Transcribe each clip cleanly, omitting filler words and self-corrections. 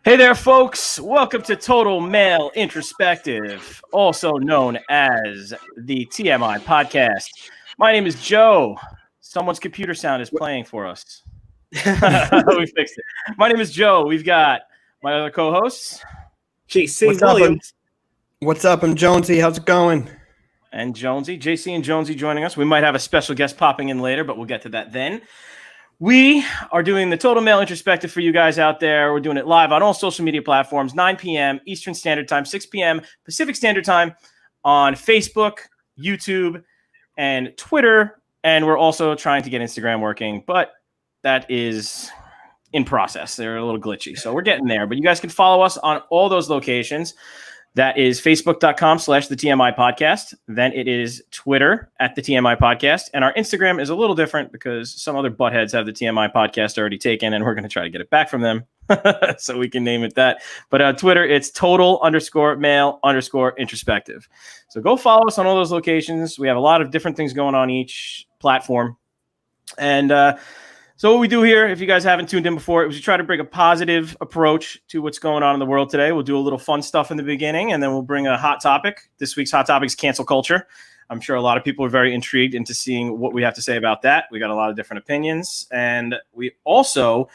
Hey there, folks. Welcome to Total Male Introspective, also known as the TMi Podcast. My name is Joe. Someone's computer sound is playing for us. We fixed it. My name is Joe. We've got my other co-hosts. JC Williams. What's up? I'm Jonesy. How's it going? And Jonesy. JC and Jonesy joining us. We might have a special guest popping in later, but we'll get to that then. We are doing the Total Male Introspective for you guys out there. We're doing it live on all social media platforms, 9 p.m. Eastern Standard Time, 6 p.m. Pacific Standard Time on Facebook, YouTube, and Twitter. And we're also trying to get Instagram working, but that is in process. They're a little glitchy, so we're getting there. But you guys can follow us on all those locations. That is facebook.com/the TMi Podcast. Then it is Twitter at the TMi Podcast. And our Instagram is a little different because some other buttheads have the TMi Podcast already taken, and we're going to try to get it back from them so we can name it that. But on Twitter, it's total_male_introspective. So go follow us on all those locations. We have a lot of different things going on each platform. And so what we do here, if you guys haven't tuned in before, is we try to bring a positive approach to what's going on in the world today. We'll do a little fun stuff in the beginning, and then we'll bring a hot topic. This week's hot topic is cancel culture. I'm sure a lot of people are very intrigued into seeing what we have to say about that. We got a lot of different opinions, and we also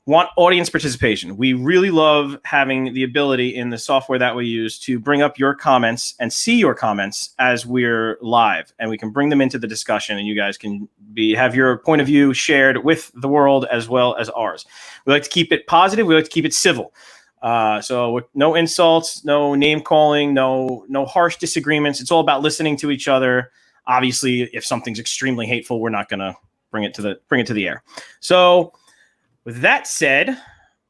want audience participation. We really love having the ability in the software that we use to bring up your comments and see your comments as we're live, and we can bring them into the discussion, and you guys can have your point of view shared with the world as well as ours. We like to keep it positive. We like to keep it civil. So no insults, no name calling, no harsh disagreements. It's all about listening to each other. Obviously, if something's extremely hateful, we're not going to bring it to the air. So with that said,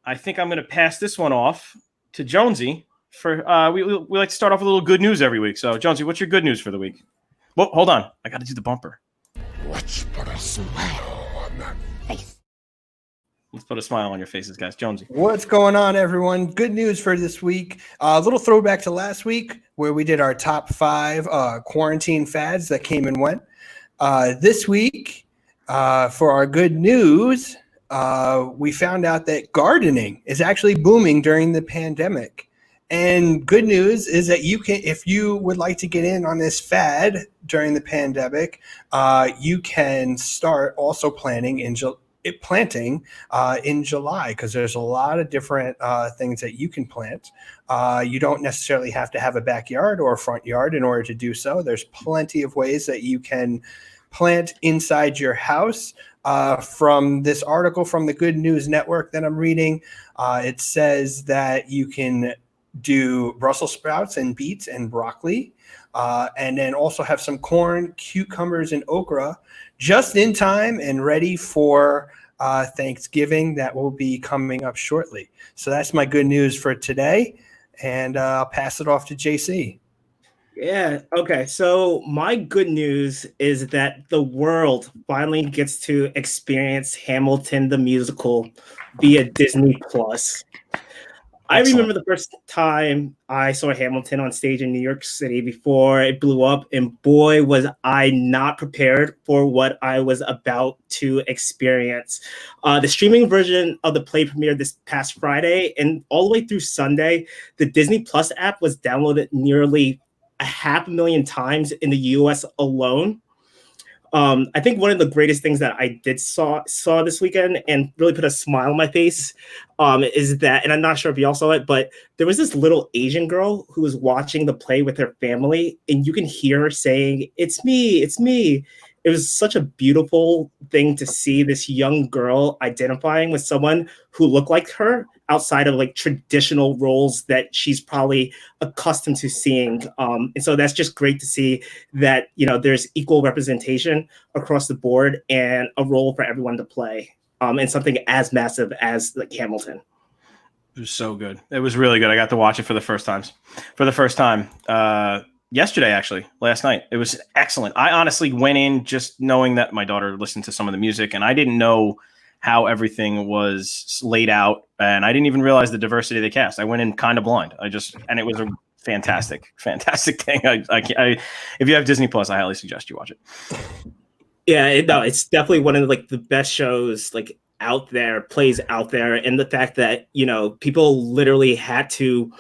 I think I'm going to pass this one off to Jonesy. We like to start off with a little good news every week. So, Jonesy, what's your good news for the week? Well, hold on. I got to do the bumper. Let's put a smile on that face. Let's put a smile on your faces, guys. Jonesy. What's going on, everyone? Good news for this week. A little throwback to last week where we did our top 5 quarantine fads that came and went. This week, for our good news, we found out that gardening is actually booming during the pandemic. And good news is that you can, if you would like to get in on this fad during the pandemic, you can start also planting in July, because there's a lot of different things that you can plant. You don't necessarily have to have a backyard or a front yard in order to do so. There's plenty of ways that you can plant inside your house. From this article from the Good News Network that I'm reading, it says that you can do Brussels sprouts and beets and broccoli, and then also have some corn, cucumbers, and okra just in time and ready for Thanksgiving that will be coming up shortly. So that's my good news for today, and I'll pass it off to JC. Yeah. Okay. So my good news is that the world finally gets to experience Hamilton the musical via Disney Plus. I remember the first time I saw Hamilton on stage in New York City before it blew up, and boy, was I not prepared for what I was about to experience. The streaming version of the play premiered this past Friday, and all the way through Sunday, the Disney Plus app was downloaded nearly 500,000 times in the US alone. I think one of the greatest things that I did saw this weekend and really put a smile on my face is that, and I'm not sure if y'all saw it, but there was this little Asian girl who was watching the play with her family, and you can hear her saying, "It's me, it's me." It was such a beautiful thing to see this young girl identifying with someone who looked like her outside of like traditional roles that she's probably accustomed to seeing. And so that's just great to see that, you know, there's equal representation across the board and a role for everyone to play in something as massive as like Hamilton. It was so good. It was really good. I got to watch it for the first time. Yesterday, actually, last night. It was excellent. I honestly went in just knowing that my daughter listened to some of the music, and I didn't know how everything was laid out, and I didn't even realize the diversity of the cast. I went in kind of blind. And it was a fantastic thing. If you have Disney Plus, I highly suggest you watch it. Yeah, it's definitely one of like the best shows like out there, plays out there, and the fact that, you know, people literally had to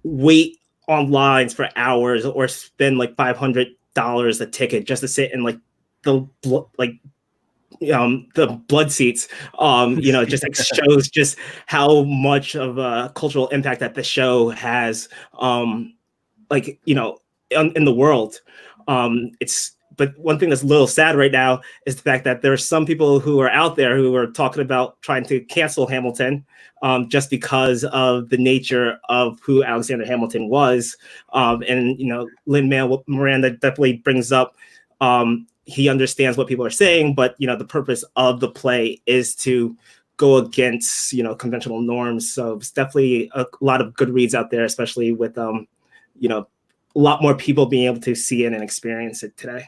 wait on lines for hours or spend like $500 a ticket just to sit in like the blood seats, you know, just shows just how much of a cultural impact that the show has, like, you know, in the world. But one thing that's a little sad right now is the fact that there are some people who are out there who are talking about trying to cancel Hamilton, just because of the nature of who Alexander Hamilton was. And, you know, Lin-Manuel Miranda definitely brings up, he understands what people are saying, but, you know, the purpose of the play is to go against, you know, conventional norms. So it's definitely a lot of good reads out there, especially with, you know, a lot more people being able to see it and experience it today.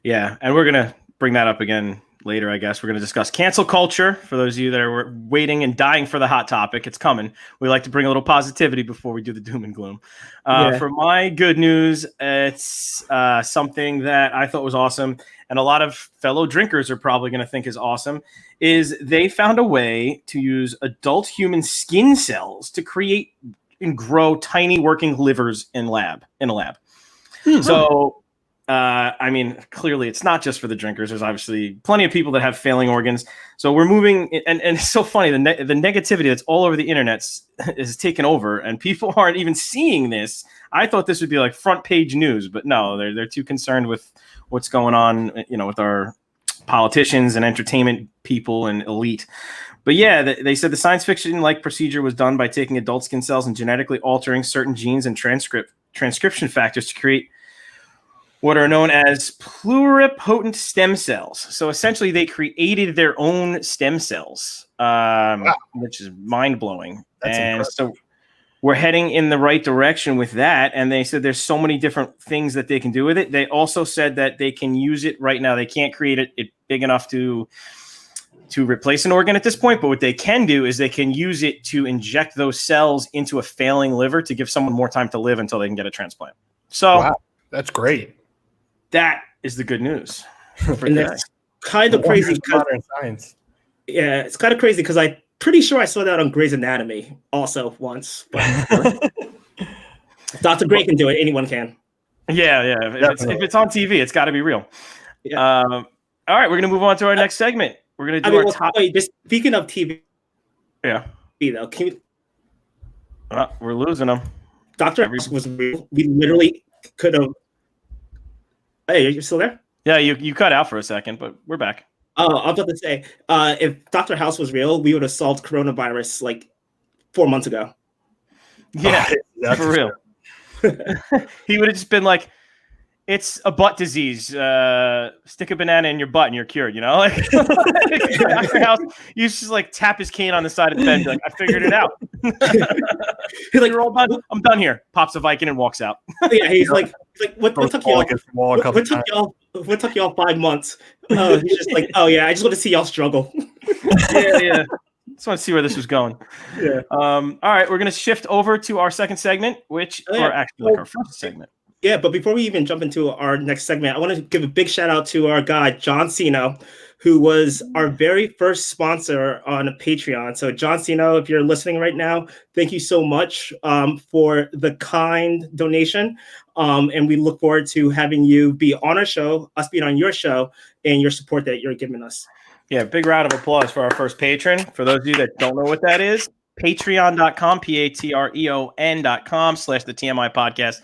Yeah, and we're going to bring that up again later, I guess. We're going to discuss cancel culture. For those of you that are waiting and dying for the hot topic, it's coming. We like to bring a little positivity before we do the doom and gloom. For my good news, it's something that I thought was awesome, and a lot of fellow drinkers are probably going to think is awesome, is they found a way to use adult human skin cells to create and grow tiny working livers in a lab. So I mean, clearly it's not just for the drinkers. There's obviously plenty of people that have failing organs. So we're moving, and it's so funny. The negativity that's all over the internet is taken over, and people aren't even seeing this. I thought this would be like front page news, but no, they're too concerned with what's going on, you know, with our politicians and entertainment people and elite. But yeah, they said the science fiction-like procedure was done by taking adult skin cells and genetically altering certain genes and transcription factors to create what are known as pluripotent stem cells. So essentially, they created their own stem cells, which is mind-blowing. And impressive. So we're heading in the right direction with that. And they said there's so many different things that they can do with it. They also said that they can use it right now. They can't create it big enough to replace an organ at this point, but what they can do is they can use it to inject those cells into a failing liver to give someone more time to live until they can get a transplant. So wow, that's great. That is the good news. And that's kind of crazy. Modern science. Yeah, it's kind of crazy because I'm pretty sure I saw that on Grey's Anatomy also once. But Dr. Grey can do it. Anyone can. Yeah. If it's on TV, it's got to be real. Yeah. All right, we're going to move on to our next segment. We're going to do our top. Wait, just speaking of TV. Yeah. Though, we're losing them. Dr. House was real. We literally could have. Hey, are you still there? Yeah, you cut out for a second, but we're back. Oh, I was about to say, if Dr. House was real, we would have solved coronavirus like 4 months ago. Yeah, for real. He would have just been like, it's a butt disease. Stick a banana in your butt and you're cured, you know? Like, Dr. House used to just like tap his cane on the side of the bed, like, I figured it out. He's like, you're all done. I'm done here. Pops a Viking and walks out. Yeah, he's like what took y'all 5 months? He's just like, oh yeah, I just want to see y'all struggle. Yeah. Just want to see where this was going. Yeah. All right, we're gonna shift over to our second segment, or actually like our first segment. Yeah, but before we even jump into our next segment, I want to give a big shout out to our guy, John Cino, who was our very first sponsor on Patreon. So John Cino, if you're listening right now, thank you so much for the kind donation. And we look forward to having you be on our show, us being on your show, and your support that you're giving us. Yeah, big round of applause for our first patron. For those of you that don't know what that is, patreon.com, patreon.com/the TMi Podcast.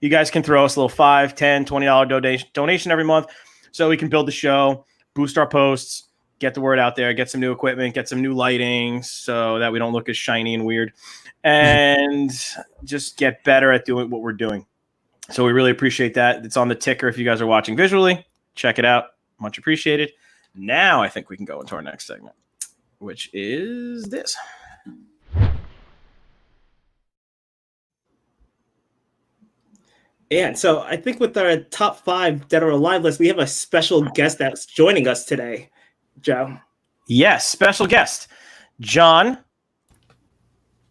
You guys can throw us a little $5, $10, $20 donation every month so we can build the show, boost our posts, get the word out there, get some new equipment, get some new lighting so that we don't look as shiny and weird, and just get better at doing what we're doing. So we really appreciate that. It's on the ticker if you guys are watching visually. Check it out. Much appreciated. Now I think we can go into our next segment, which is this. And so I think with our top 5 Dead or Alive list, we have a special guest that's joining us today, Joe. Yes, special guest, John.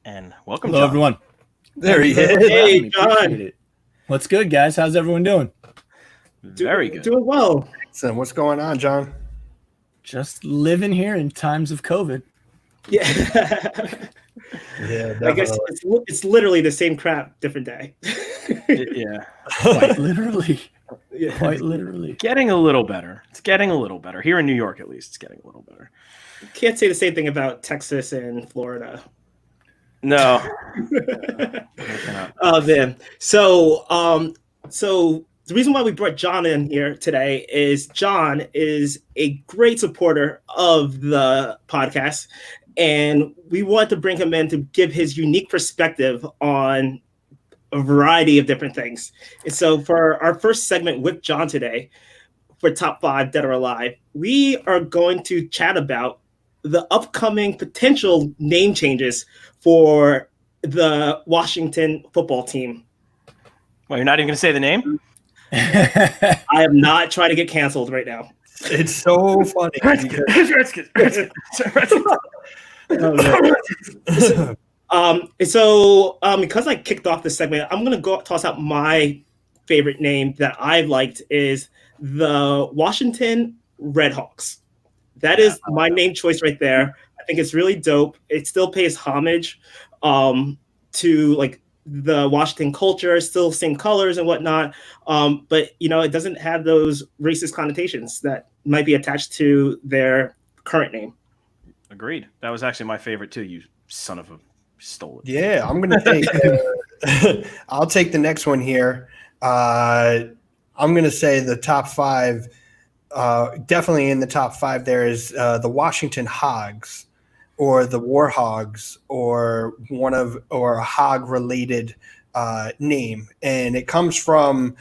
And welcome, Hello, John. everyone. There he is. Hey, John. What's good, guys? How's everyone doing? Very good. Doing well. So what's going on, John? Just living here in times of COVID. Yeah. Yeah, I guess it's literally the same crap, different day. Yeah. Quite literally. Yeah. Quite literally. Getting a little better. It's getting a little better. Here in New York, at least, it's getting a little better. Can't say the same thing about Texas and Florida. No. Oh man. So the reason why we brought John in here today is John is a great supporter of the podcast, and we want to bring him in to give his unique perspective on a variety of different things. And so for our first segment with John today, for Top 5 Dead or Alive, we are going to chat about the upcoming potential name changes for the Washington football team. Well, you're not even going to say the name? I am not trying to get canceled right now. It's so funny. Redskins. Because I kicked off this segment, I'm going to toss out my favorite name that I've liked is the Washington Redhawks. That is my name choice right there. I think it's really dope. It still pays homage to like the Washington culture, still same colors and whatnot. But it doesn't have those racist connotations that might be attached to their current name. Agreed. That was actually my favorite too. You son of a stole it. Yeah, I'm gonna take. I'll take the next one here. I'm gonna say the top 5. Definitely in the top 5 there is the Washington Hogs, or the War Hogs, or a hog related name, and it comes from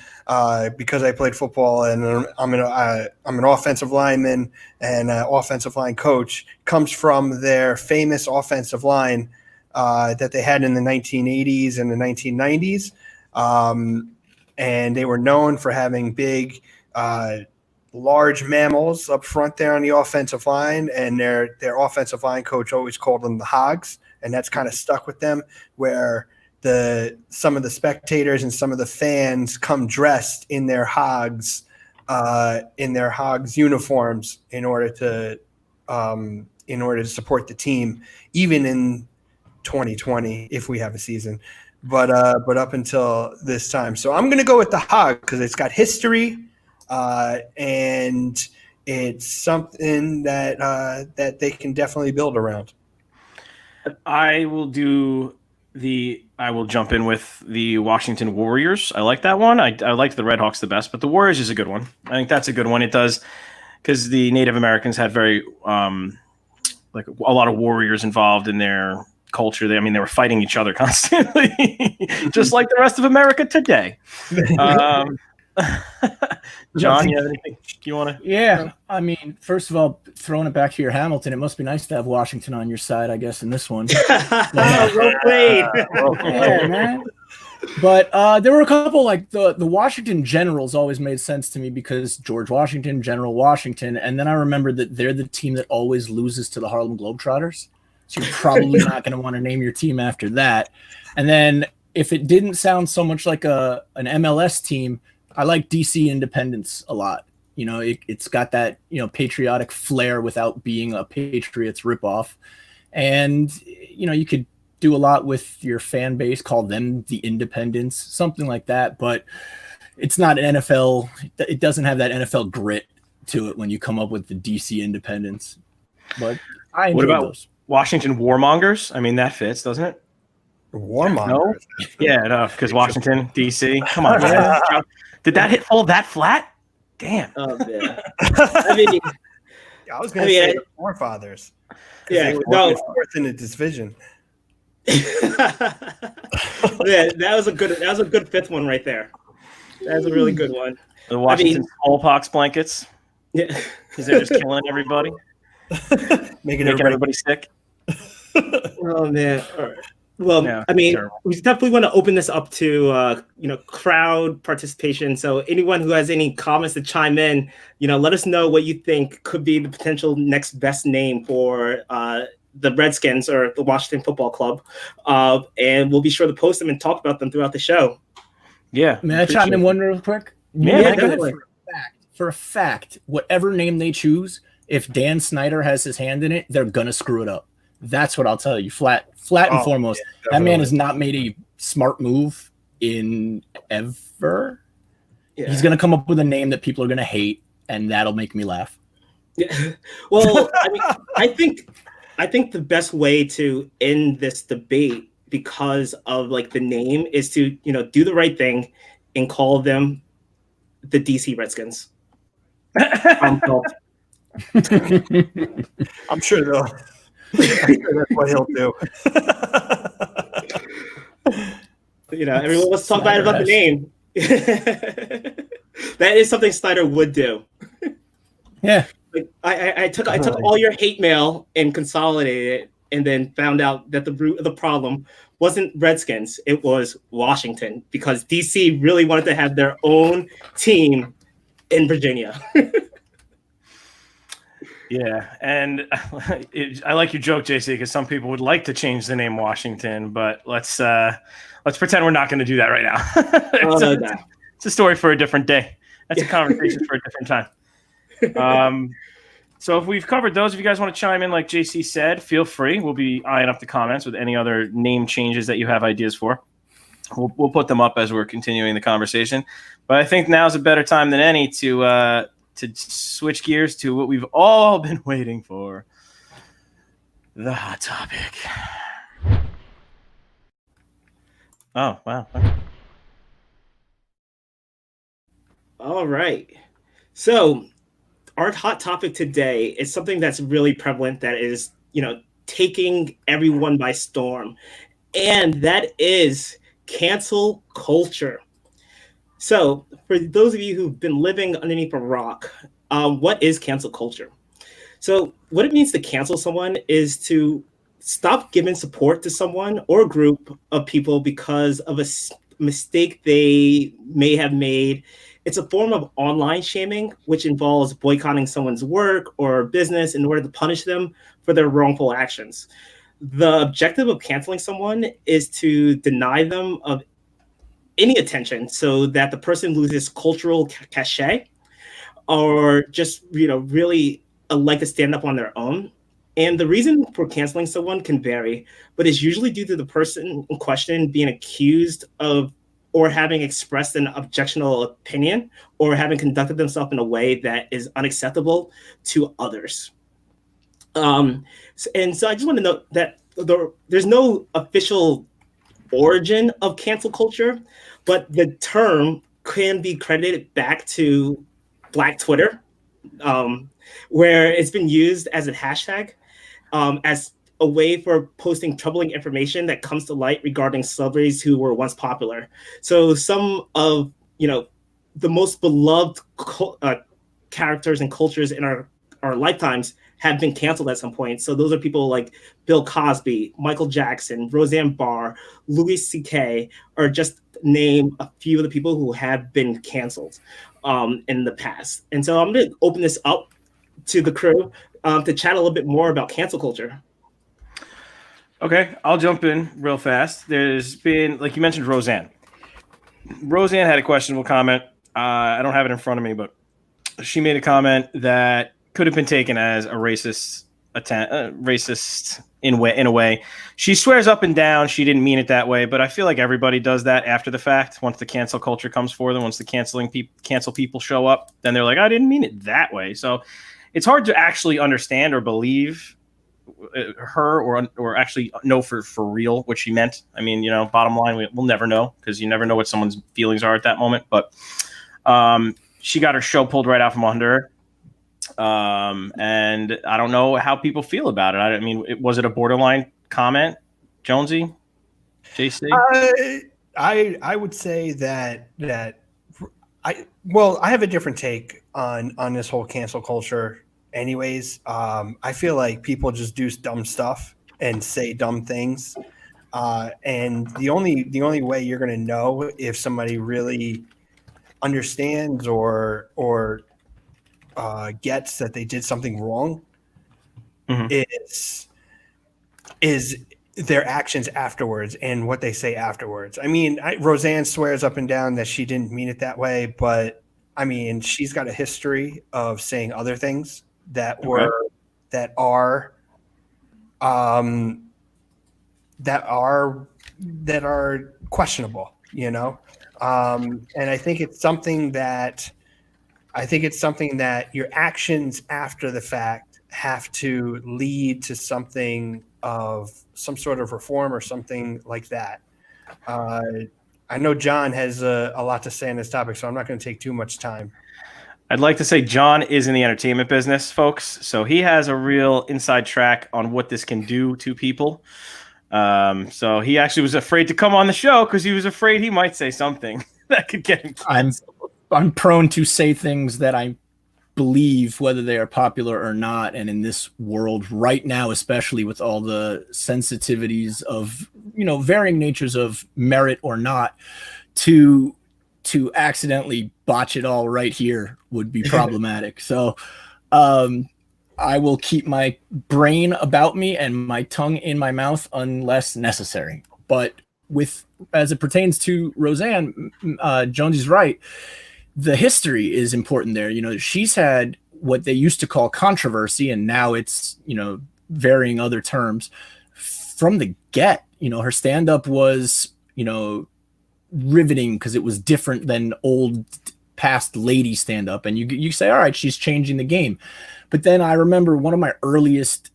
because I played football and I'm an offensive lineman and an offensive line coach. Comes from their famous offensive line that they had in the 1980s and the 1990s, and they were known for having big, large mammals up front there on the offensive line, and their offensive line coach always called them the Hogs, and that's kind of stuck with them, where some of the spectators and some of the fans come dressed in their Hogs uniforms in order to support the team, even in 2020 if we have a season, but up until this time. So I'm going to go with the Hog because it's got history, and it's something that they can definitely build around. I will jump in with the Washington Warriors. I like that one. I like the Redhawks the best, but the Warriors is a good one. I think that's a good one. It does, because the Native Americans had very like a lot of warriors involved in their culture. They were fighting each other constantly, just like the rest of America today. John, you have anything you want to? Yeah, first of all, throwing it back to your Hamilton, it must be nice to have Washington on your side, I guess, in this one. Well played. Yeah, man. But there were a couple, like the Washington Generals always made sense to me because George Washington, General Washington, and then I remembered that they're the team that always loses to the Harlem Globetrotters. So you're probably not going to want to name your team after that. And then if it didn't sound so much like an MLS team, I like DC Independence a lot. It's got that, patriotic flair without being a Patriots ripoff. And, you could do a lot with your fan base, call them the Independents, something like that. But it's not an NFL. It doesn't have that NFL grit to it when you come up with the DC Independence. But I enjoy those. Washington Warmongers? That fits, doesn't it? Warmongers? No? Yeah, no, because Washington, DC. Come on, man. Did that fall that flat? Damn. Oh, man. I was going to say the forefathers. Yeah, no. Fourth in the division. Yeah, that was a good fifth one right there. That's a really good one. The Washington smallpox blankets. Yeah, because they're just killing everybody, making everybody sick. Oh man. All right. Well, yeah, we definitely want to open this up to crowd participation. So anyone who has any comments to chime in, let us know what you think could be the potential next best name for the Redskins or the Washington Football Club, and we'll be sure to post them and talk about them throughout the show. Yeah, may I chime in one real quick? Yeah, for a fact, whatever name they choose, If Dan Snyder has his hand in it, they're gonna screw it up. That's what I'll tell you, flat and foremost. Yeah, that man has not made a smart move in ever. Yeah. He's gonna come up with a name that people are gonna hate, and that'll make me laugh. Yeah. Well, I mean, I think the best way to end this debate, because of like the name, is to do the right thing and call them the DC Redskins. I'm sure that's what he'll do. Everyone wants to talk bad about the name. That is something Snyder would do. Yeah. Like, I took all your hate mail and consolidated it, and then found out that the root of the problem wasn't Redskins, it was Washington, because DC really wanted to have their own team in Virginia. Yeah, and I like your joke, JC, because some people would like to change the name Washington, but let's pretend we're not going to do that right now. It's a story for a different day. That's a conversation for a different time. So if we've covered those, if you guys want to chime in, like JC said, feel free. We'll be eyeing up the comments with any other name changes that you have ideas for. We'll put them up as we're continuing the conversation. But I think now's a better time than any to switch gears to what we've all been waiting for, the hot topic. Oh, wow. All right. So our hot topic today is something that's really prevalent, that is, taking everyone by storm. And that is cancel culture. So for those of you who've been living underneath a rock, what is cancel culture? So what it means to cancel someone is to stop giving support to someone or a group of people because of a mistake they may have made. It's a form of online shaming, which involves boycotting someone's work or business in order to punish them for their wrongful actions. The objective of canceling someone is to deny them of any attention so that the person loses cultural cachet, or just, really like to stand up on their own. And the reason for canceling someone can vary, but it's usually due to the person in question being accused of or having expressed an objectionable opinion, or having conducted themselves in a way that is unacceptable to others. And so I just want to note that there's no official origin of cancel culture, but the term can be credited back to Black Twitter, where it's been used as a hashtag, as a way for posting troubling information that comes to light regarding celebrities who were once popular. So some of the most beloved characters and cultures in our lifetimes have been canceled at some point. So those are people like Bill Cosby, Michael Jackson, Roseanne Barr, Louis C.K., or just name a few of the people who have been canceled in the past. And so I'm going to open this up to the crew to chat a little bit more about cancel culture. Okay, I'll jump in real fast. There's been, like you mentioned, Roseanne. Roseanne had a questionable comment. I don't have it in front of me, but she made a comment that could have been taken as a racist in a way. She swears up and down she didn't mean it that way, but I feel like everybody does that after the fact. Once the cancel culture comes for them, once the cancel people show up, then they're like, I didn't mean it that way. So it's hard to actually understand or believe her or actually know for real what she meant. I mean, bottom line, we'll never know, because you never know what someone's feelings are at that moment. But she got her show pulled right out from under her. And I don't know how people feel about it. I mean, was it a borderline comment, Jonesy? JC? I would say that I have a different take on this whole cancel culture. Anyways, I feel like people just do dumb stuff and say dumb things, and the only way you're going to know if somebody really understands or gets that they did something wrong is their actions afterwards and what they say afterwards. I mean, Roseanne swears up and down that she didn't mean it that way, but I mean, she's got a history of saying other things that Okay. were that are questionable, you know. And I think it's something that your actions after the fact have to lead to something of some sort of reform or something like that. I know John has a lot to say on this topic, so I'm not going to take too much time. I'd like to say John is in the entertainment business, folks. So he has a real inside track on what this can do to people. So he actually was afraid to come on the show because he was afraid he might say something that could get him canceled. I'm prone to say things that I believe, whether they are popular or not. And in this world right now, especially with all the sensitivities of, varying natures of merit or not, to accidentally botch it all right here would be problematic. So I will keep my brain about me and my tongue in my mouth unless necessary. But as it pertains to Roseanne, Jonesy's right. The history is important there. She's had what they used to call controversy, and now it's, varying other terms from the get. Her stand-up was, riveting because it was different than old past lady stand-up. And you say, all right, she's changing the game. But then I remember one of my earliest,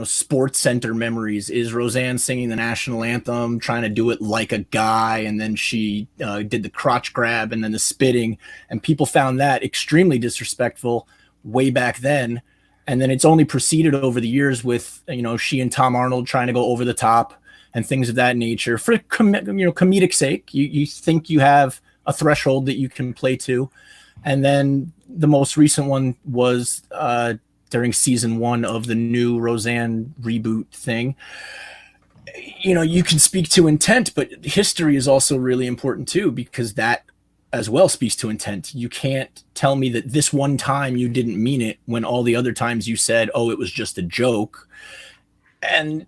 Sports Center memories is Roseanne singing the national anthem, trying to do it like a guy. And then she did the crotch grab and then the spitting. And people found that extremely disrespectful way back then. And then it's only proceeded over the years with, she and Tom Arnold trying to go over the top and things of that nature for comedic sake. You think you have a threshold that you can play to. And then the most recent one was during season 1 of the new Roseanne reboot thing. You can speak to intent, but history is also really important too, because that as well speaks to intent. You can't tell me that this one time you didn't mean it when all the other times you said, oh, it was just a joke. And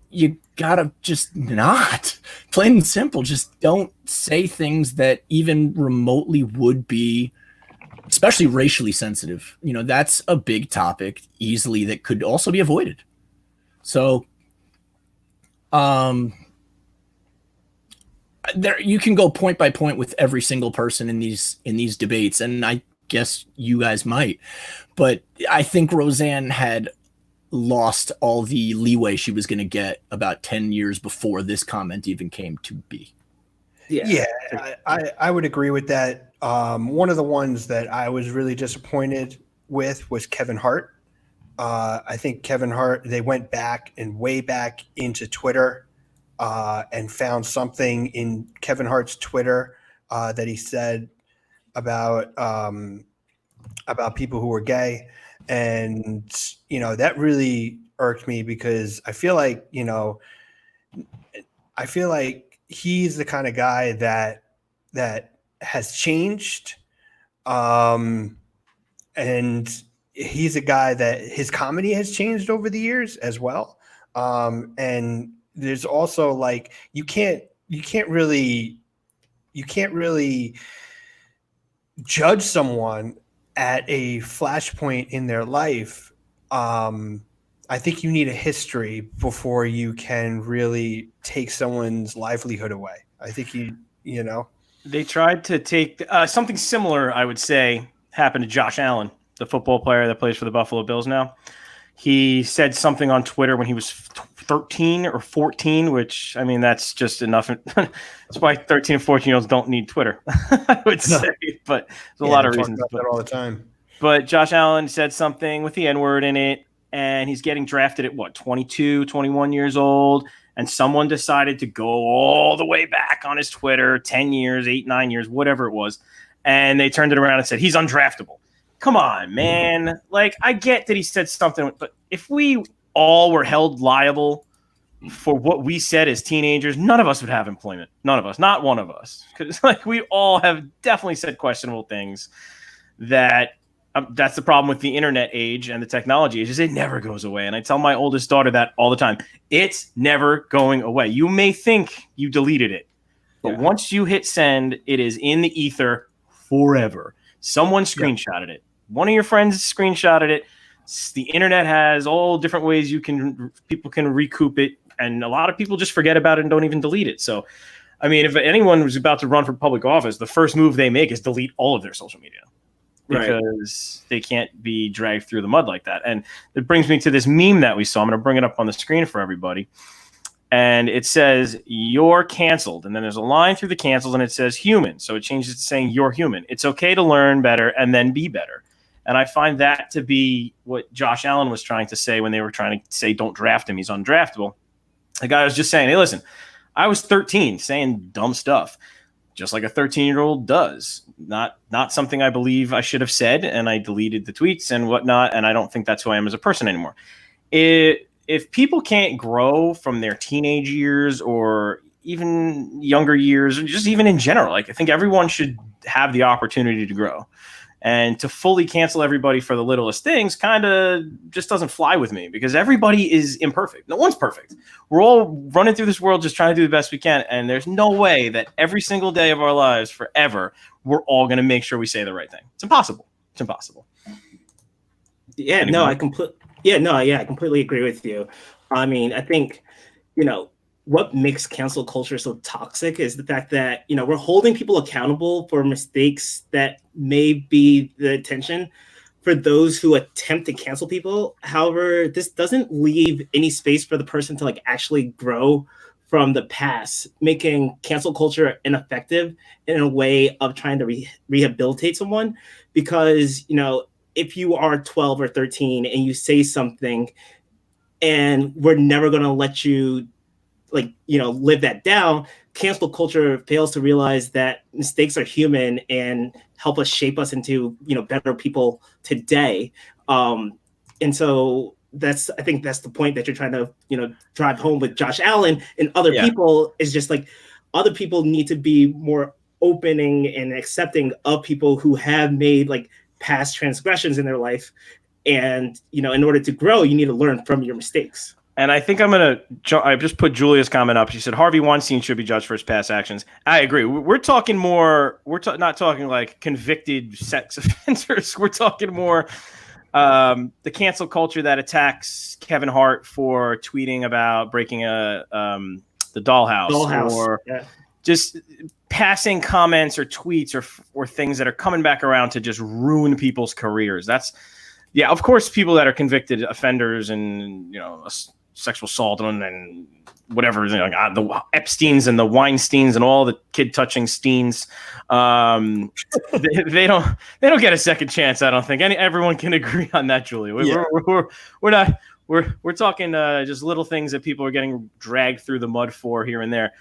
you gotta just not, plain and simple, just don't say things that even remotely would be, especially racially sensitive. That's a big topic easily that could also be avoided. So there you can go point by point with every single person in these debates, and I guess you guys might, but I think Roseanne had lost all the leeway she was going to get about 10 years before this comment even came to be. Yeah, I would agree with that. One of the ones that I was really disappointed with was Kevin Hart. I think Kevin Hart, they went back and way back into Twitter and found something in Kevin Hart's Twitter that he said about people who were gay. And, that really irked me because I feel like he's the kind of guy that has changed. And he's a guy that his comedy has changed over the years as well. And there's also like, you can't really judge someone at a flashpoint in their life. I think you need a history before you can really take someone's livelihood away. I think They tried to take something similar, I would say, happened to Josh Allen, the football player that plays for the Buffalo Bills now. He said something on Twitter when he was 13 or 14, which, I mean, that's just enough. That's why 13 and 14-year-olds don't need Twitter, I would say. But there's a lot of reasons. About that all the time. But Josh Allen said something with the N-word in it, and he's getting drafted at, 22, 21 years old, and someone decided to go all the way back on his Twitter, 10 years, 8, 9 years, whatever it was, and they turned it around and said, he's undraftable. Come on, man. Like, I get that he said something, but if we all were held liable for what we said as teenagers, none of us would have employment. None of us. Not one of us. Because, we all have definitely said questionable things that that's the problem with the internet age and the technology age, is it never goes away. And I tell my oldest daughter that all the time. It's never going away. You may think you deleted it, but once you hit send, it is in the ether forever. Someone screenshotted it. One of your friends screenshotted it. The internet has all different ways people can recoup it, and a lot of people just forget about it and don't even delete it. So, I mean, if anyone was about to run for public office, the first move they make is delete all of their social media, because they can't be dragged through the mud like that. And it brings me to this meme that we saw. I'm going to bring it up on the screen for everybody. And it says, "You're canceled." And then there's a line through the cancels, and it says human. So it changes to saying you're human. It's okay to learn better and then be better. And I find that to be what Josh Allen was trying to say when they were trying to say, don't draft him, he's undraftable. The guy was just saying, hey, listen, I was 13 saying dumb stuff, just like a 13-year-old does. Not something I believe I should have said, and I deleted the tweets and whatnot, and I don't think that's who I am as a person anymore. If people can't grow from their teenage years or even younger years, or just even in general, like I think everyone should have the opportunity to grow. And to fully cancel everybody for the littlest things kind of just doesn't fly with me, because everybody is imperfect. No one's perfect. We're all running through this world just trying to do the best we can. And there's no way that every single day of our lives forever, we're all going to make sure we say the right thing. It's impossible. It's impossible. Yeah, Anyway. no, I completely agree with you. I mean, I think, what makes cancel culture so toxic is the fact that, we're holding people accountable for mistakes that may be the intention for those who attempt to cancel people. However, this doesn't leave any space for the person to actually grow from the past, making cancel culture ineffective in a way of trying to rehabilitate someone. Because, if you are 12 or 13 and you say something and we're never going to let you live that down, cancel culture fails to realize that mistakes are human and help us shape us into, better people today. And so I think that's the point that you're trying to, drive home with Josh Allen and other people, is just other people need to be more opening and accepting of people who have made past transgressions in their life. And, in order to grow, you need to learn from your mistakes. And I think I just put Julia's comment up. She said, Harvey Weinstein should be judged for his past actions. I agree. We're talking more, not talking like convicted sex offenders. We're talking more the cancel culture that attacks Kevin Hart for tweeting about breaking the dollhouse. Or just passing comments or tweets or things that are coming back around to just ruin people's careers. Of course, people that are convicted offenders and, sexual assault and whatever, the Epsteins and the Weinsteins and all the kid touching Steins, they don't get a second chance. I don't think everyone can agree on that, Julia. We're talking just little things that people are getting dragged through the mud for here and there.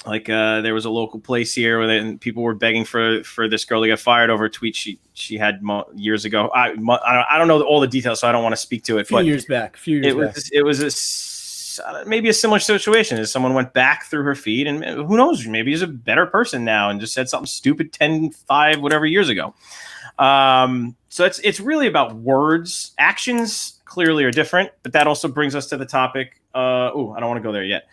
There was a local place here where people were begging for this girl to get fired over a tweet she had years ago. I don't know all the details, so I don't want to speak to it. A few years back. It was maybe a similar situation as someone went back through her feed, and who knows, maybe he's a better person now and just said something stupid 10, 5, whatever years ago. So it's really about words. Actions clearly are different, but that also brings us to the topic. I don't want to go there yet.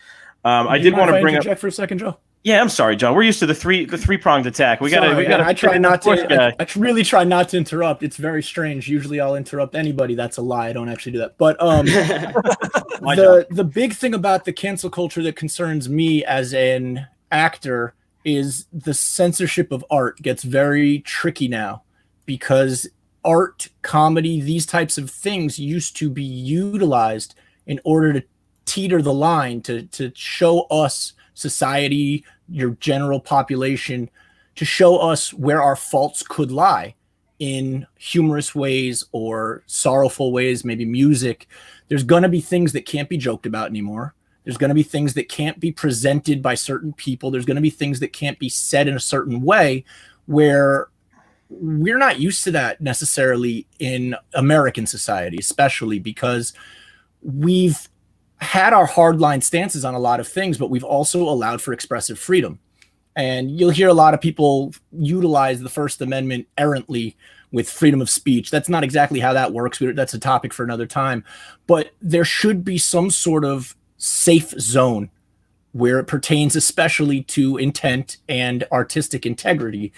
I did want to bring up for a second, Joe. Yeah, I'm sorry, John. We're used to the three-pronged attack. We got to. I try not to. I really try not to interrupt. It's very strange. Usually, I'll interrupt anybody. That's a lie. I don't actually do that. But the big thing about the cancel culture that concerns me as an actor is the censorship of art gets very tricky now, because art, comedy, these types of things used to be utilized in order to teeter the line to show us, society, your general population, to show us where our faults could lie in humorous ways or sorrowful ways, maybe music. There's going to be things that can't be joked about anymore. There's going to be things that can't be presented by certain people. There's going to be things that can't be said in a certain way, where we're not used to that necessarily in American society, especially because we've had our hardline stances on a lot of things, but we've also allowed for expressive freedom. And you'll hear a lot of people utilize the First Amendment errantly with freedom of speech. That's not exactly how that works. That's a topic for another time. But there should be some sort of safe zone where it pertains especially to intent and artistic integrity.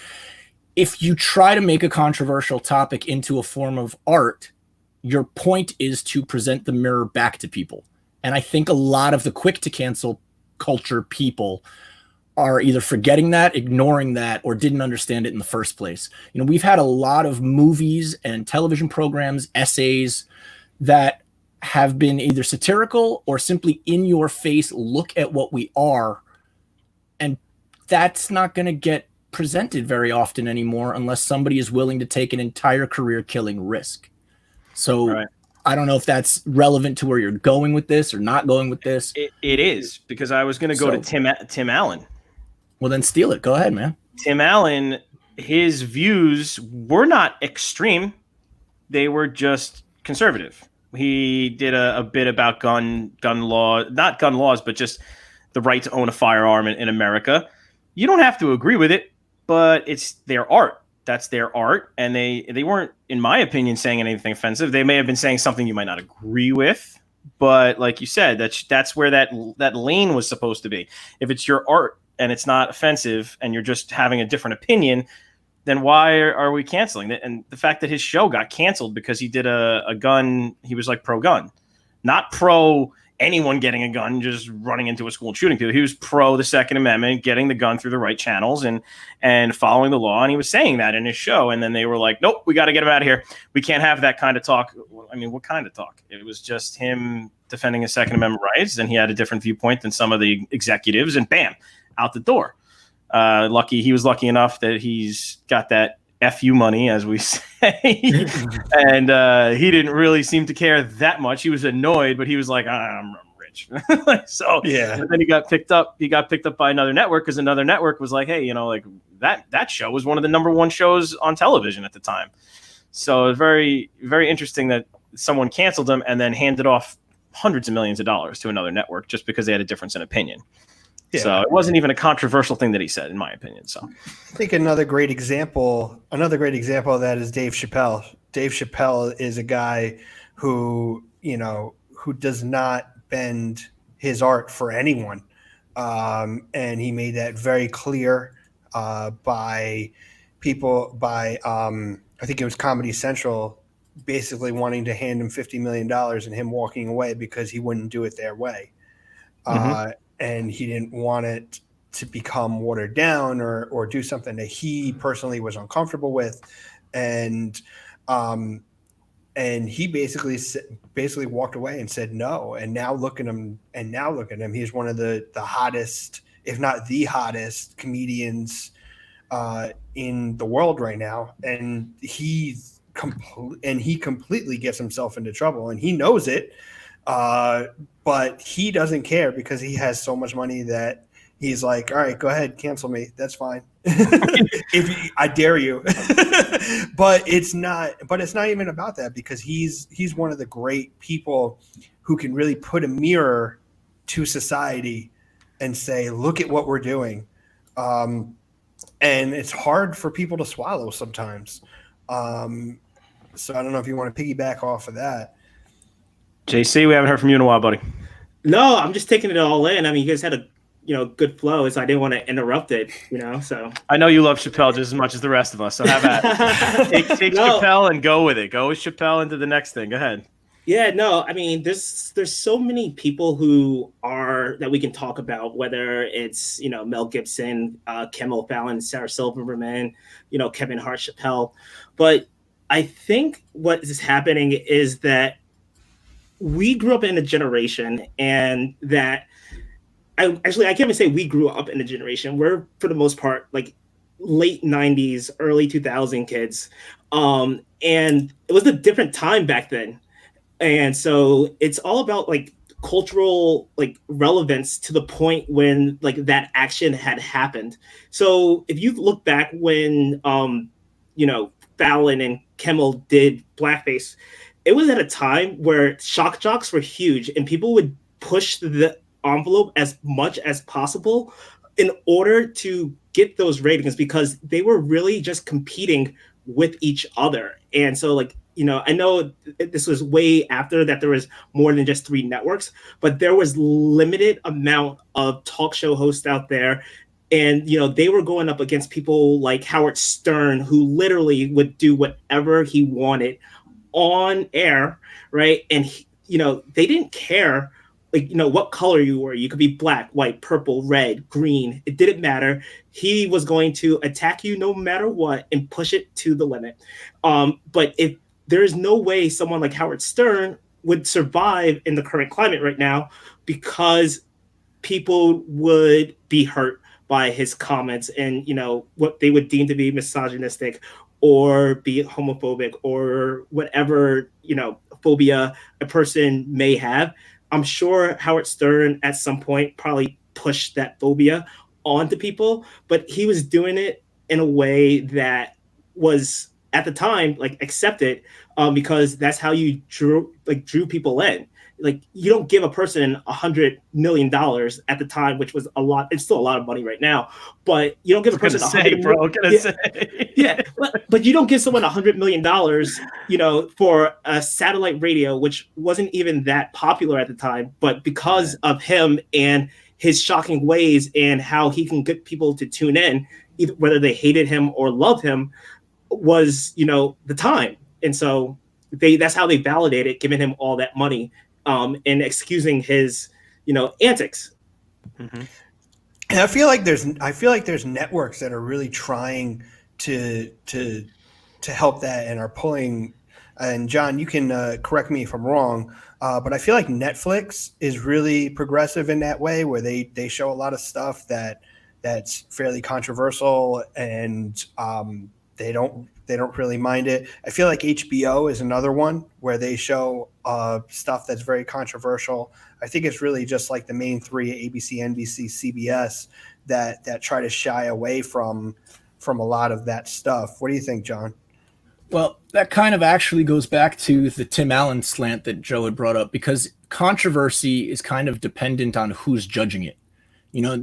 if you try to make a controversial topic into a form of art, your point is to present the mirror back to people. And I think a lot of the quick to cancel culture people are either forgetting that, ignoring that, or didn't understand it in the first place. You know, we've had a lot of movies and television programs, essays that have been either satirical or simply in your face, look at what we are. And that's not going to get presented very often anymore unless somebody is willing to take an entire career killing risk. So right. I don't know if that's relevant to where you're going with this or not going with this. It is, because I was going to go to Tim Allen. Well, then steal it. Go ahead, man. Tim Allen, his views were not extreme. They were just conservative. He did a bit about gun law, not gun laws, but just the right to own a firearm in America. You don't have to agree with it, but it's their art. That's their art. And they weren't, in my opinion, saying anything offensive. They may have been saying something you might not agree with, but like you said, that's where that lane was supposed to be. If it's your art and it's not offensive and you're just having a different opinion, then why are we canceling it? And the fact that his show got canceled because he did a gun, he was like pro-gun, not pro anyone getting a gun, just running into a school and shooting people. He was pro the Second Amendment, getting the gun through the right channels and following the law. And he was saying that in his show. And then they were like, nope, we got to get him out of here. We can't have that kind of talk. I mean, what kind of talk? It was just him defending his Second Amendment rights. And he had a different viewpoint than some of the executives, and bam, out the door. He was lucky enough that he's got that FU money, as we say. And he didn't really seem to care that much. He was annoyed, but he was like, I'm rich. So yeah. And then he got picked up by another network, because another network was like, hey, like that show was one of the number one shows on television at the time. So it's very, very interesting that someone canceled him and then handed off hundreds of millions of dollars to another network just because they had a difference in opinion. Yeah. So it wasn't even a controversial thing that he said, in my opinion. So I think another great example of that is Dave Chappelle. Dave Chappelle is a guy who does not bend his art for anyone. And he made that very clear by I think it was Comedy Central basically wanting to hand him $50 million and him walking away because he wouldn't do it their way. And he didn't want it to become watered down or do something that he personally was uncomfortable with. And he basically walked away and said no. And now look at him. He's one of the hottest, if not the hottest comedians in the world right now. And he completely gets himself into trouble, and he knows it. But he doesn't care because he has so much money that he's like, all right, go ahead, cancel me. That's fine. I dare you. But it's not even about that, because he's one of the great people who can really put a mirror to society and say, look at what we're doing. And it's hard for people to swallow sometimes. So I don't know if you want to piggyback off of that. JC, we haven't heard from you in a while, buddy. No, I'm just taking it all in. I mean, you guys had a good flow, so I didn't want to interrupt it. So I know you love Chappelle just as much as the rest of us. So have at it. Take Chappelle and go with it. Go with Chappelle into the next thing. Go ahead. Yeah, no, I mean, there's so many people who are that we can talk about, whether it's Mel Gibson, Kimmel, Fallon, Sarah Silverman, Kevin Hart, Chappelle, but I think what is happening is that we grew up in a generation, and that I can't even say we grew up in a generation. We're, for the most part, like late 90s, early 2000 kids. And it was a different time back then. And so it's all about like cultural like relevance to the point when like that action had happened. So if you look back when, Fallon and Kimmel did blackface, it was at a time where shock jocks were huge, and people would push the envelope as much as possible in order to get those ratings, because they were really just competing with each other. And so I know this was way after that there was more than just 3 networks, but there was limited amount of talk show hosts out there And, they were going up against people like Howard Stern, who literally would do whatever he wanted on air, right? And, they didn't care, what color you were. You could be black, white, purple, red, green. It didn't matter. He was going to attack you no matter what and push it to the limit. But if there is no way someone like Howard Stern would survive in the current climate right now, because people would be hurt by his comments and, what they would deem to be misogynistic or be homophobic or whatever, phobia a person may have. I'm sure Howard Stern at some point probably pushed that phobia onto people, but he was doing it in a way that was at the time accepted, because that's how you drew people in. You don't give a person $100 million at the time, which was a lot. It's still a lot of money right now, but you don't give a person but you don't give someone $100 million, for a satellite radio, which wasn't even that popular at the time. But because of him and his shocking ways and how he can get people to tune in, either whether they hated him or loved him, was, the time. And so that's how they validated giving him all that money. And excusing his, antics. Mm-hmm. And I feel like there's networks that are really trying to help that and are pulling. And John, you can correct me if I'm wrong, but I feel like Netflix is really progressive in that way, where they show a lot of stuff that's fairly controversial, and they don't really mind it. I feel like HBO is another one where they show stuff that's very controversial. I think it's really just like the main three, ABC, NBC, CBS, that try to shy away from a lot of that stuff. What do you think, John? Well, that kind of actually goes back to the Tim Allen slant that Joe had brought up, because controversy is kind of dependent on who's judging it.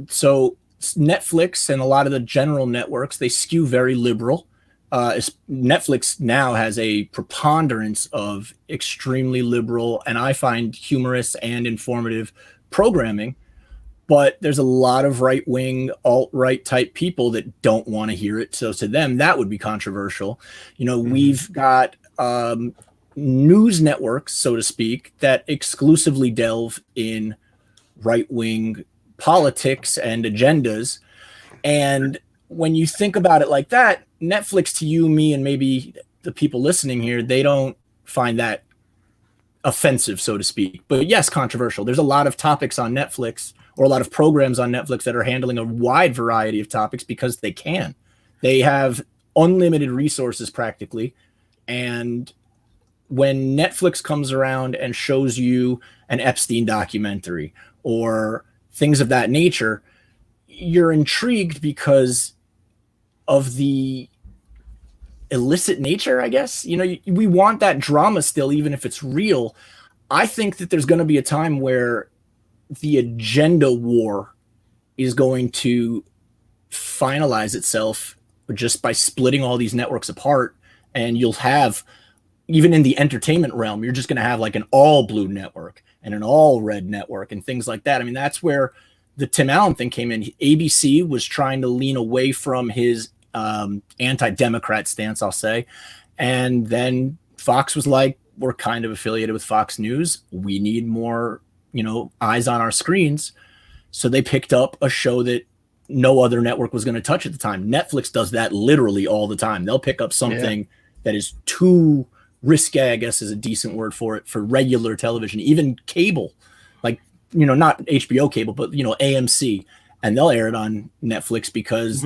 So Netflix and a lot of the general networks, they skew very liberal. Netflix now has a preponderance of extremely liberal and I find humorous and informative programming, but there's a lot of right-wing, alt-right type people that don't want to hear it. So to them, that would be controversial. We've got news networks, so to speak, that exclusively delve in right-wing politics and agendas. And when you think about it like that, Netflix, to you, me, and maybe the people listening here, they don't find that offensive, so to speak. But yes, controversial. There's a lot of topics on Netflix, or a lot of programs on Netflix, that are handling a wide variety of topics because they can. They have unlimited resources practically. And when Netflix comes around and shows you an Epstein documentary or things of that nature, you're intrigued because of the illicit nature, I guess. We want that drama still, even if it's real. I think that there's going to be a time where the agenda war is going to finalize itself just by splitting all these networks apart. And you'll have, even in the entertainment realm, you're just going to have like an all blue network and an all red network and things like that. I mean, that's where the Tim Allen thing came in. ABC was trying to lean away from his anti-Democrat stance, I'll say. And then Fox was like, we're kind of affiliated with Fox News. We need more, eyes on our screens. So they picked up a show that no other network was going to touch at the time. Netflix does that literally all the time. They'll pick up something that is too risque, I guess is a decent word for it, for regular television, even cable, like, not HBO cable, but, AMC, and they'll air it on Netflix because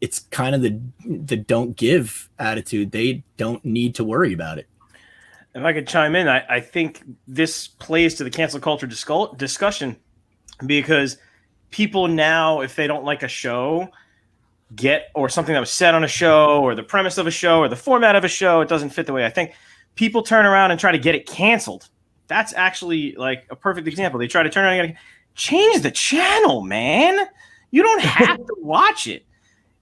it's kind of the don't give attitude. They don't need to worry about it. If I could chime in, I think this plays to the cancel culture discussion, because people now, if they don't like a show, or something that was said on a show, or the premise of a show, or the format of a show, it doesn't fit the way I think, people turn around and try to get it canceled. That's actually like a perfect example. They try to turn around and change the channel, man. You don't have to watch it.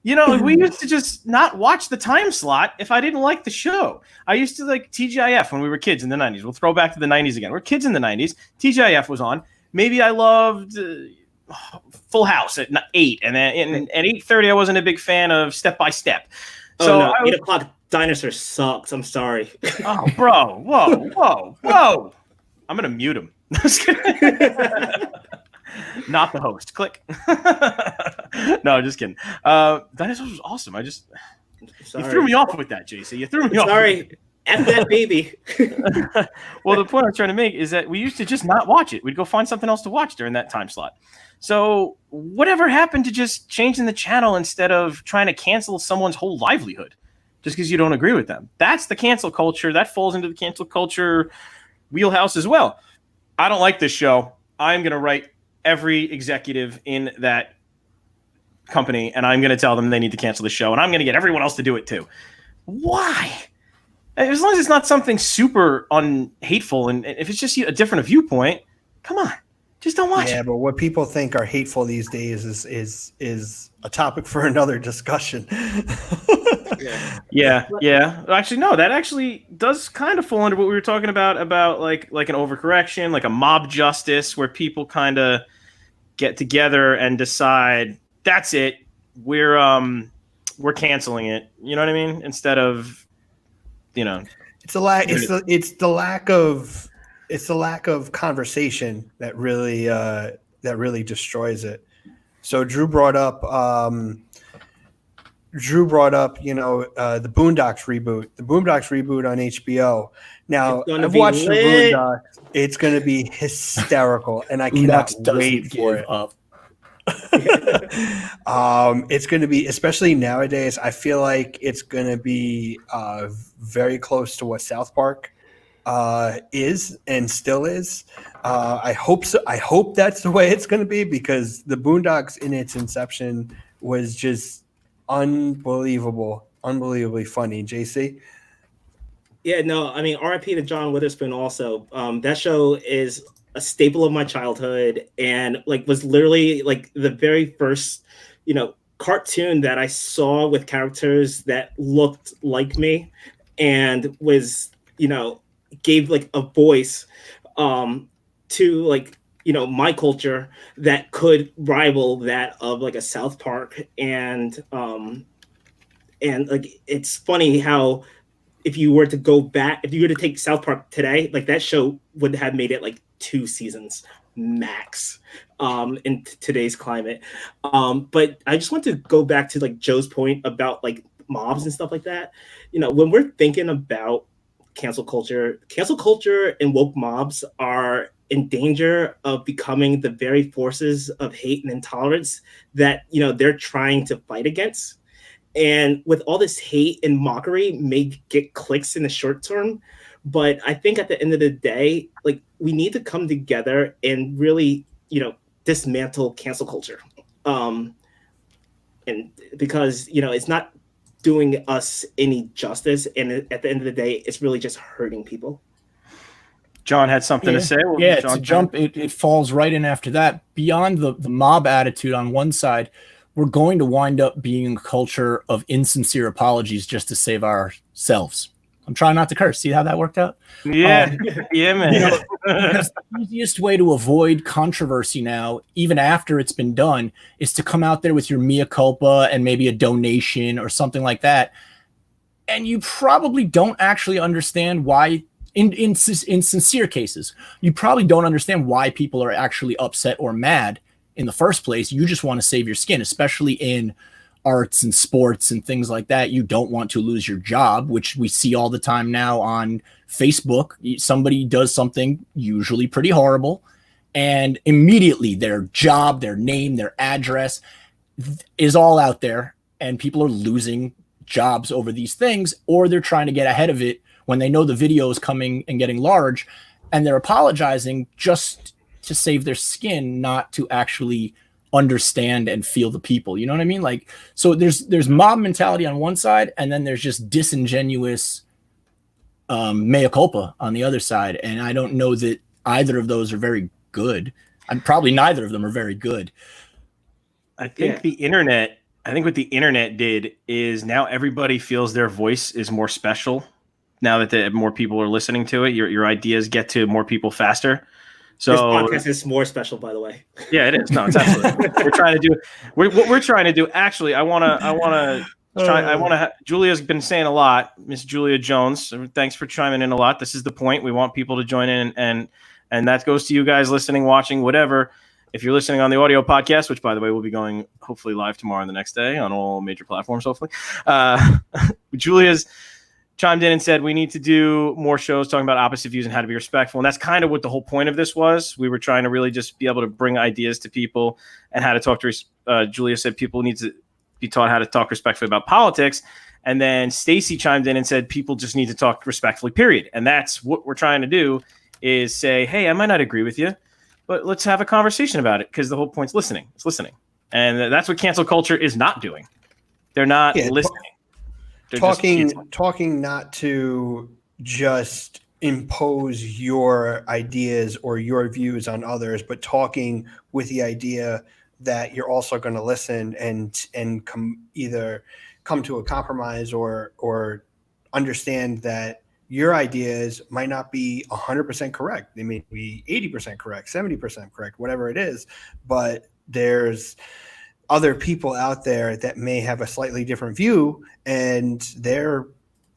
We used to just not watch the time slot if I didn't like the show. I used to like TGIF when we were kids in the 90s. We'll throw back to the 90s again. We're kids in the 90s. TGIF was on. Maybe I loved Full House at 8, and then at 8:30 I wasn't a big fan of Step by Step. So no, 8 o'clock Dinosaur sucks. I'm sorry. Oh, bro, whoa! I'm gonna mute him. Not the host. Click. No, just kidding. Dinosaurs was awesome. You threw me off with that, JC. You threw me off. Sorry. F that baby. Well, the point I'm trying to make is that we used to just not watch it. We'd go find something else to watch during that time slot. So whatever happened to just changing the channel instead of trying to cancel someone's whole livelihood just because you don't agree with them? That's the cancel culture. That falls into the cancel culture wheelhouse as well. I don't like this show. I'm going to write every executive in that company, and I'm going to tell them they need to cancel the show, and I'm going to get everyone else to do it too. Why? As long as it's not something super hateful, and if it's just a different viewpoint, come on, just don't watch it. Yeah, but what people think are hateful these days is a topic for another discussion. Yeah. Actually, no, that actually does kind of fall under what we were talking about like an overcorrection, like a mob justice, where people kind of get together and decide that's it, we're canceling it. You know what I mean? Instead of, it's the lack of conversation that really destroys it. So Drew brought up the Boondocks reboot. The Boondocks reboot on HBO. Now I've watched the Boondocks. It's going to be hysterical, and I cannot wait for it. It's going to be, especially nowadays, I feel like it's going to be very close to what South Park is and still is. I hope so. I hope that's the way it's going to be, because the Boondocks in its inception was just unbelievably funny. JC? Yeah, no, I mean, RIP to John Witherspoon also. That show is a staple of my childhood, and was literally the very first, cartoon that I saw with characters that looked like me, and was, gave a voice to my culture that could rival that of a South Park. And it's funny how if you were to take South Park today, that show would have made it 2 seasons max in today's climate. But I just want to go back to Joe's point about mobs and stuff like that. When we're thinking about cancel culture and woke mobs are in danger of becoming the very forces of hate and intolerance that they're trying to fight against. And with all this hate and mockery may get clicks in the short term, but I think at the end of the day, we need to come together and really, dismantle cancel culture. And because, it's not doing us any justice. And at the end of the day, it's really just hurting people. John had something to say. It falls right in after that. Beyond the mob attitude on one side, we're going to wind up being a culture of insincere apologies just to save ourselves. I'm trying not to curse. See how that worked out? Yeah. Yeah, man. Because the easiest way to avoid controversy now, even after it's been done, is to come out there with your mea culpa and maybe a donation or something like that. And you probably don't actually understand why, in sincere cases, you probably don't understand why people are actually upset or mad in the first place. You just want to save your skin, especially in arts and sports and things like that. You don't want to lose your job, which we see all the time now on Facebook. Somebody does something usually pretty horrible, and immediately their job, their name, their address is all out there, and people are losing jobs over these things, or they're trying to get ahead of it when they know the video is coming and getting large, and they're apologizing just to save their skin, not to actually understand and feel the people. You know what I mean? So there's mob mentality on one side, and then there's just disingenuous mea culpa on the other side. And I don't know that either of those are very good. And probably neither of them are very good. I think what the internet did is now everybody feels their voice is more special now that more people are listening to it. Your ideas get to more people faster. So this podcast is more special, by the way. Yeah, it is. No, it's absolutely. What we're trying to do. Actually, I want to. Julia's been saying a lot, Miss Julia Jones. Thanks for chiming in a lot. This is the point. We want people to join in, and that goes to you guys listening, watching, whatever. If you're listening on the audio podcast, which by the way will be going hopefully live tomorrow and the next day on all major platforms, hopefully. Julia's chimed in and said we need to do more shows talking about opposite views and how to be respectful. And that's kind of what the whole point of this was. We were trying to really just be able to bring ideas to people and how to talk to Julia said people need to be taught how to talk respectfully about politics. And then Stacy chimed in and said people just need to talk respectfully, period. And that's what we're trying to do is say, hey, I might not agree with you, but let's have a conversation about it because the whole point's listening. It's listening. And that's what cancel culture is not doing. They're not listening. Talking not to just impose your ideas or your views on others, but talking with the idea that you're also going to listen and come to a compromise or understand that your ideas might not be 100% correct. They may be 80% correct, 70% correct, whatever it is, but there's other people out there that may have a slightly different view and their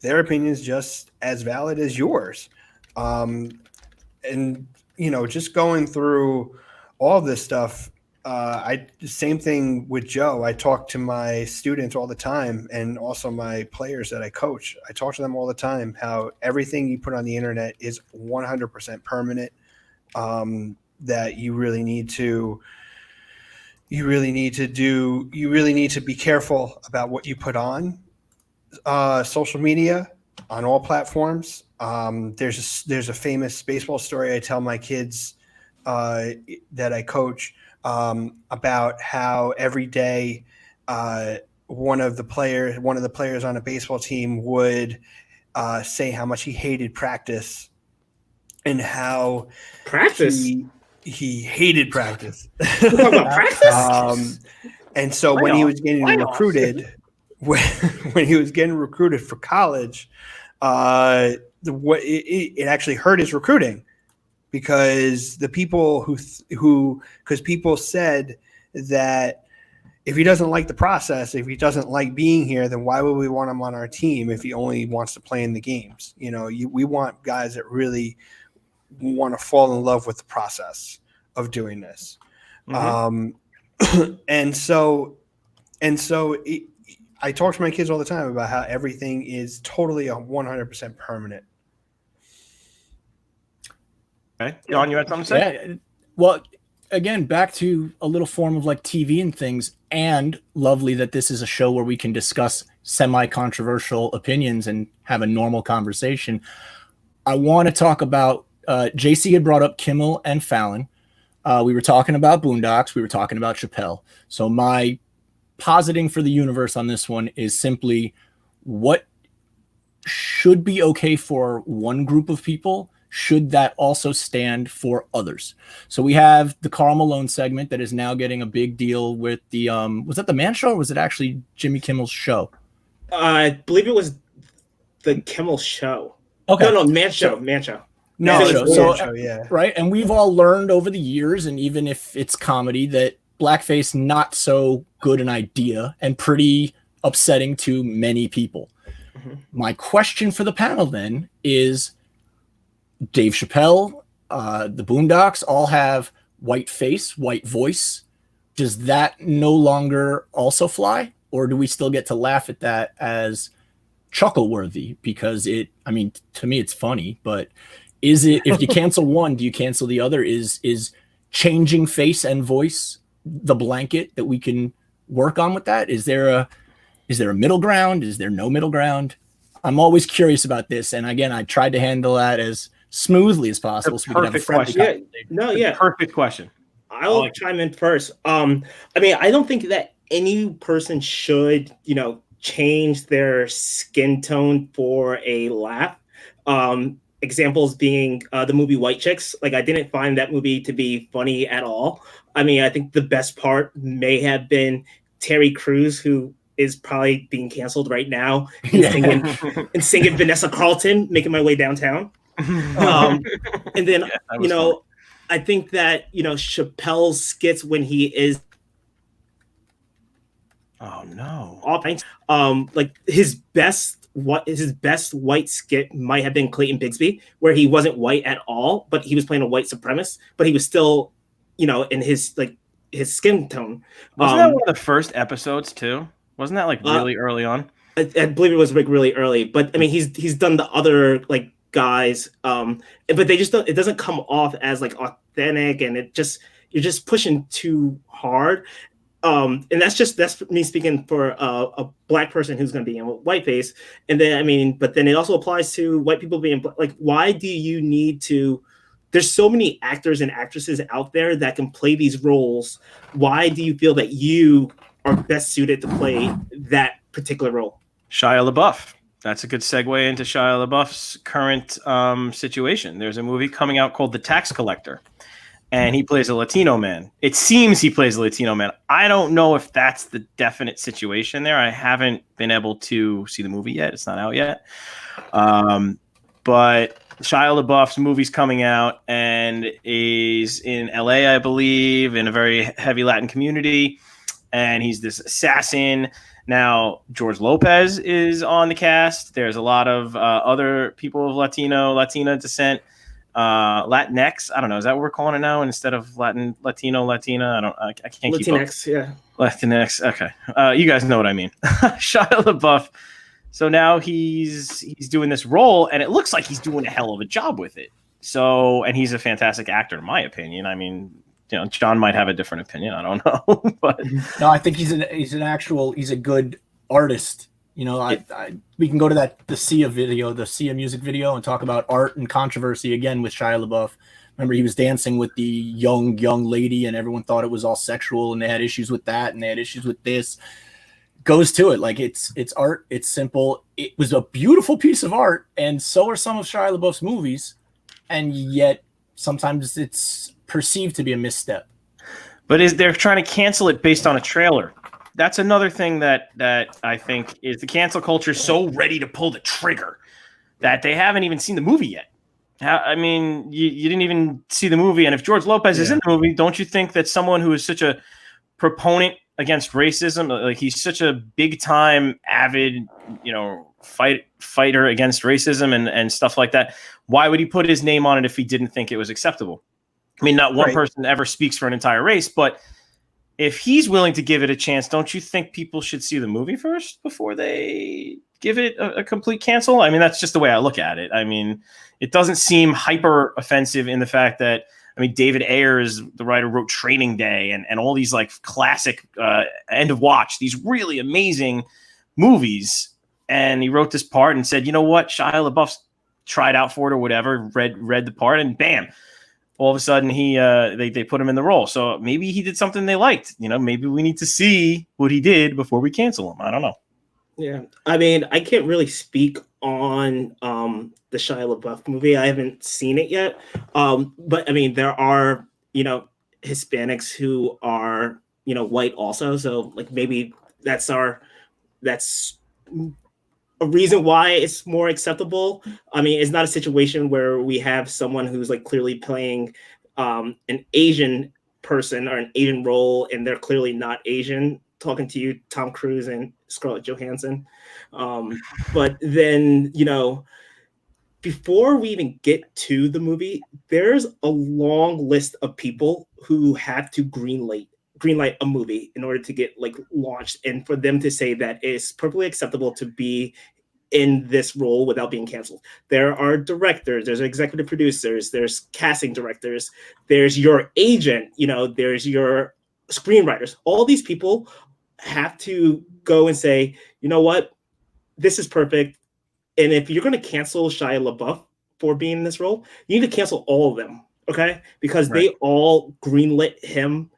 opinion is just as valid as yours. And, just going through all this stuff, same thing with Joe. I talk to my students all the time and also my players that I coach. I talk to them all the time how everything you put on the internet is 100% permanent, that you really need to be careful about what you put on social media on all platforms. There's a famous baseball story I tell my kids that I coach about how every day one of the players on a baseball team would say how much he hated practice and how he hated practice. And so when he was getting recruited, when he was getting recruited for college, it actually hurt his recruiting because the people because people said that if he doesn't like the process, if he doesn't like being here, then why would we want him on our team if he only wants to play in the games? We want guys that really want to fall in love with the process of doing this. Mm-hmm. I talk to my kids all the time about how everything is totally 100% permanent. Okay. John, you had something to say? Yeah. Well, again, back to a little form of like TV and things, and lovely that this is a show where we can discuss semi-controversial opinions and have a normal conversation. I want to talk about JC had brought up Kimmel and Fallon. We were talking about Boondocks. We were talking about Chappelle. So my positing for the universe on this one is simply what should be okay for one group of people. Should that also stand for others? So we have the Karl Malone segment that is now getting a big deal with the was that the Man Show or was it actually Jimmy Kimmel's show? I believe it was the Kimmel Show. Okay. No, Man Show. Yeah. Right. And we've all learned over the years, and even if it's comedy, that blackface not so good an idea and pretty upsetting to many people. Mm-hmm. My question for the panel then is, Dave Chappelle, the Boondocks all have white face, white voice. Does that no longer also fly? Or do we still get to laugh at that as chuckle worthy? Because to me, it's funny, but is it, if you cancel one, do you cancel the other? Is changing face and voice the blanket that we can work on with that? Is there a middle ground? Is there no middle ground? I'm always curious about this. And again, I tried to handle that as smoothly as possible. So we can have a friendly conversation. Perfect question. I'll chime in first. I don't think that any person should, change their skin tone for a laugh. Examples being the movie White Chicks. Like, I didn't find that movie to be funny at all. I think the best part may have been Terry Crews, who is probably being canceled right now, and singing Vanessa Carlton, Making My Way Downtown. And then, I think that, you know, Chappelle's skits when he is Oh no. off, like his best white skit might have been Clayton Bigsby, where he wasn't white at all, but he was playing a white supremacist, but he was still, you know, in his like his skin tone. Wasn't that one of the first episodes too? Wasn't that like really early on? I believe it was like really early, but I mean he's done the other like guys, but they just don't, it doesn't come off as like authentic, and it just, you're just pushing too hard. And that's me speaking for a black person who's going to be in whiteface. And then, I mean, but then it also applies to white people being like, why do you need to, there's so many actors and actresses out there that can play these roles. Why do you feel that you are best suited to play that particular role? Shia LaBeouf. That's a good segue into Shia LaBeouf's current situation. There's a movie coming out called The Tax Collector, and he plays a Latino man. It seems he plays a Latino man. I don't know if that's the definite situation there. I haven't been able to see the movie yet. It's not out yet. But Shia LaBeouf's movie's coming out, and is in LA, I believe, in a very heavy Latin community. And he's this assassin. Now, George Lopez is on the cast. There's a lot of other people of Latina descent. Latinx, I don't know, is that what we're calling it now instead of Latina? I can't keep up. Latinx, yeah. Latinx, okay. You guys know what I mean. Shia LaBeouf. So now he's doing this role, and it looks like he's doing a hell of a job with it. So, and he's a fantastic actor, in my opinion. I mean, you know, John might have a different opinion. I don't know, but no, I think he's a good artist. You know, we can go to the Sia video, the Sia music video, and talk about art and controversy again with Shia LaBeouf. Remember, he was dancing with the young lady, and everyone thought it was all sexual, and they had issues with that, and they had issues with this. Goes to it like it's art. It's simple. It was a beautiful piece of art, and so are some of Shia LaBeouf's movies, and yet sometimes it's perceived to be a misstep. But they're trying to cancel it based on a trailer. That's another thing that I think is the cancel culture so ready to pull the trigger that they haven't even seen the movie yet. I mean, you didn't even see the movie. And if George Lopez is in the movie, don't you think that someone who is such a proponent against racism, like he's such a big time avid, you know, fighter against racism and stuff like that, why would he put his name on it if he didn't think it was acceptable? I mean, not one person ever speaks for an entire race, but if he's willing to give it a chance, don't you think people should see the movie first before they give it a complete cancel? I mean, that's just the way I look at it. I mean, it doesn't seem hyper offensive in the fact that, I mean, David Ayer is the writer who wrote Training Day and all these like classic End of Watch, these really amazing movies. And he wrote this part and said, you know what, Shia LaBeouf tried out for it or whatever, read the part, and bam, all of a sudden they put him in the role. So maybe he did something they liked. You know, maybe we need to see what he did before we cancel him. I don't know. Yeah, I mean, I can't really speak on the Shia LaBeouf movie. I haven't seen it yet. But I mean, there are, you know, Hispanics who are, you know, white also. So like maybe that's a reason why it's more acceptable. I mean, it's not a situation where we have someone who's like clearly playing an Asian person or an Asian role, and they're clearly not Asian, talking to you, Tom Cruise and Scarlett Johansson. But then, you know, before we even get to the movie, there's a long list of people who have to greenlight a movie in order to get like launched, and for them to say that it's perfectly acceptable to be in this role without being canceled. There are directors, there's executive producers, there's casting directors, there's your agent, you know, there's your screenwriters. All these people have to go and say, you know what, this is perfect. And if you're going to cancel Shia LaBeouf for being in this role, you need to cancel all of them, okay? Because they all greenlit him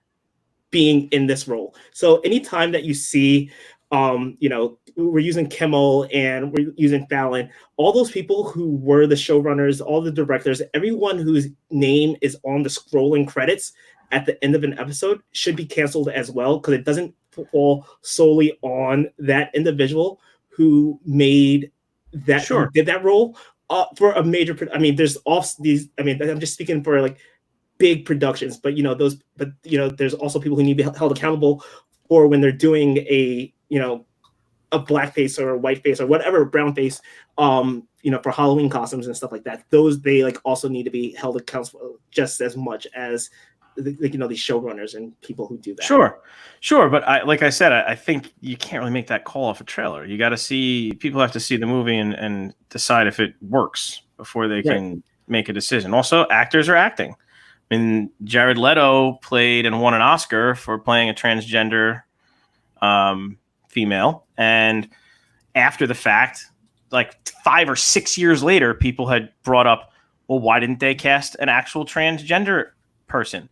being in this role. So anytime that you see, you know, we're using Kimmel and we're using Fallon, all those people who were the showrunners, all the directors, everyone whose name is on the scrolling credits at the end of an episode should be canceled as well, because it doesn't fall solely on that individual who made that, did that role for a major. I mean, there's off these. I mean, I'm just speaking for like big productions, but there's also people who need to be held accountable for when they're doing a blackface or a whiteface or whatever, brown face, for Halloween costumes and stuff like that. Those, they like also need to be held accountable just as much as these showrunners and people who do that. Sure. But I think you can't really make that call off a trailer. You got to see, people have to see the movie and decide if it works before they can make a decision. Also, actors are acting. I mean, Jared Leto played and won an Oscar for playing a transgender female. And after the fact, like 5 or 6 years later, people had brought up, well, why didn't they cast an actual transgender person?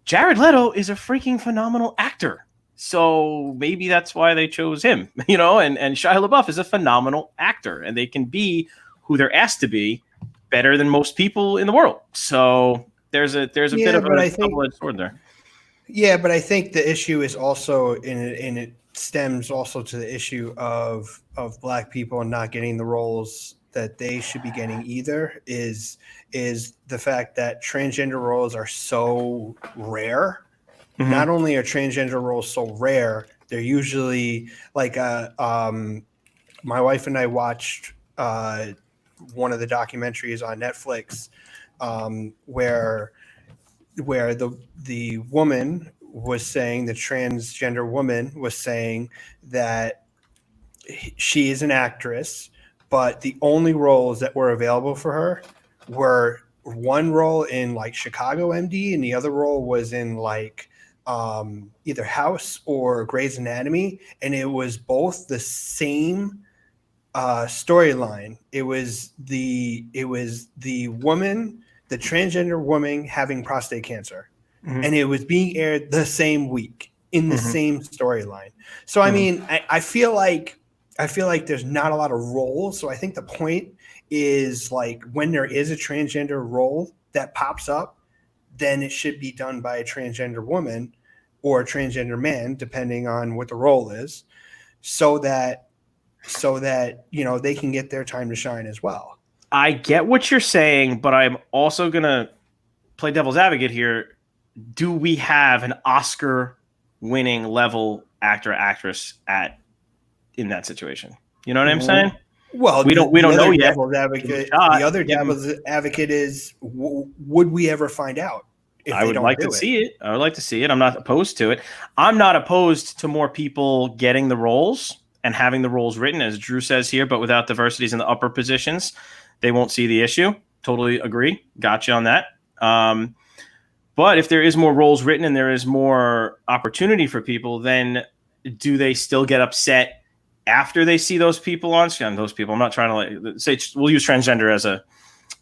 Jared Leto is a freaking phenomenal actor. So maybe that's why they chose him, and Shia LaBeouf is a phenomenal actor, and they can be who they're asked to be better than most people in the world. So there's a bit of a double-edged sword there. Yeah, but I think the issue is also and it stems also to the issue of Black people not getting the roles that they should be getting either, is the fact that transgender roles are so rare. Mm-hmm. Not only are transgender roles so rare, they're usually like my wife and I watched one of the documentaries on Netflix where the woman was saying, the transgender woman was saying that she is an actress, but the only roles that were available for her were one role in like Chicago MD, and the other role was in like either House or Grey's Anatomy, and it was both the same storyline. It was the woman, the transgender woman having prostate cancer, mm-hmm. and it was being aired the same week in the mm-hmm. same storyline. So I mean, I feel like there's not a lot of roles. So I think the point is, like, when there is a transgender role that pops up, then it should be done by a transgender woman or a transgender man, depending on what the role is, so that they can get their time to shine as well. I get what you're saying, but I'm also gonna play devil's advocate here. Do we have an Oscar-winning level actor actress in that situation? You know what I'm saying? Well, we don't know yet. The other devil's advocate is, would we ever find out? I would like to see it. I would like to see it. I'm not opposed to it. I'm not opposed to more people getting the roles and having the roles written, as Drew says here, but without diversities in the upper positions, they won't see the issue. Totally agree. Gotcha on that. But if there is more roles written and there is more opportunity for people, then do they still get upset after they see those people on screen? Those people, I'm not trying to say, we'll use transgender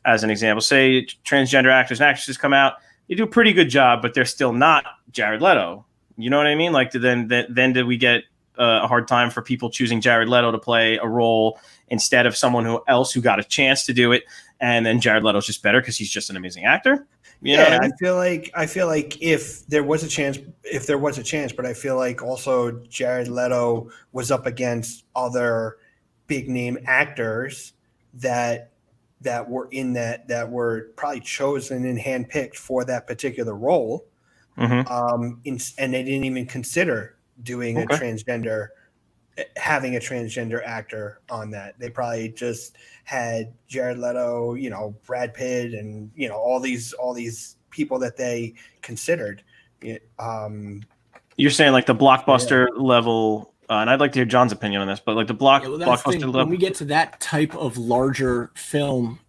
as an example. Say transgender actors and actresses come out, they do a pretty good job, but they're still not Jared Leto. You know what I mean? Like, then did we get a hard time for people choosing Jared Leto to play a role instead of someone else who got a chance to do it, and then Jared Leto's just better because he's just an amazing actor? You know what I mean? I feel like if there was a chance, but I feel like also Jared Leto was up against other big name actors that were in that were probably chosen and handpicked for that particular role, mm-hmm. And they didn't even consider doing having a transgender actor on that. They probably just had Jared Leto, Brad Pitt, and all these people that they considered. You're saying like the blockbuster level, and I'd like to hear John's opinion on this, but like the blockbuster level. When we get to that type of larger film,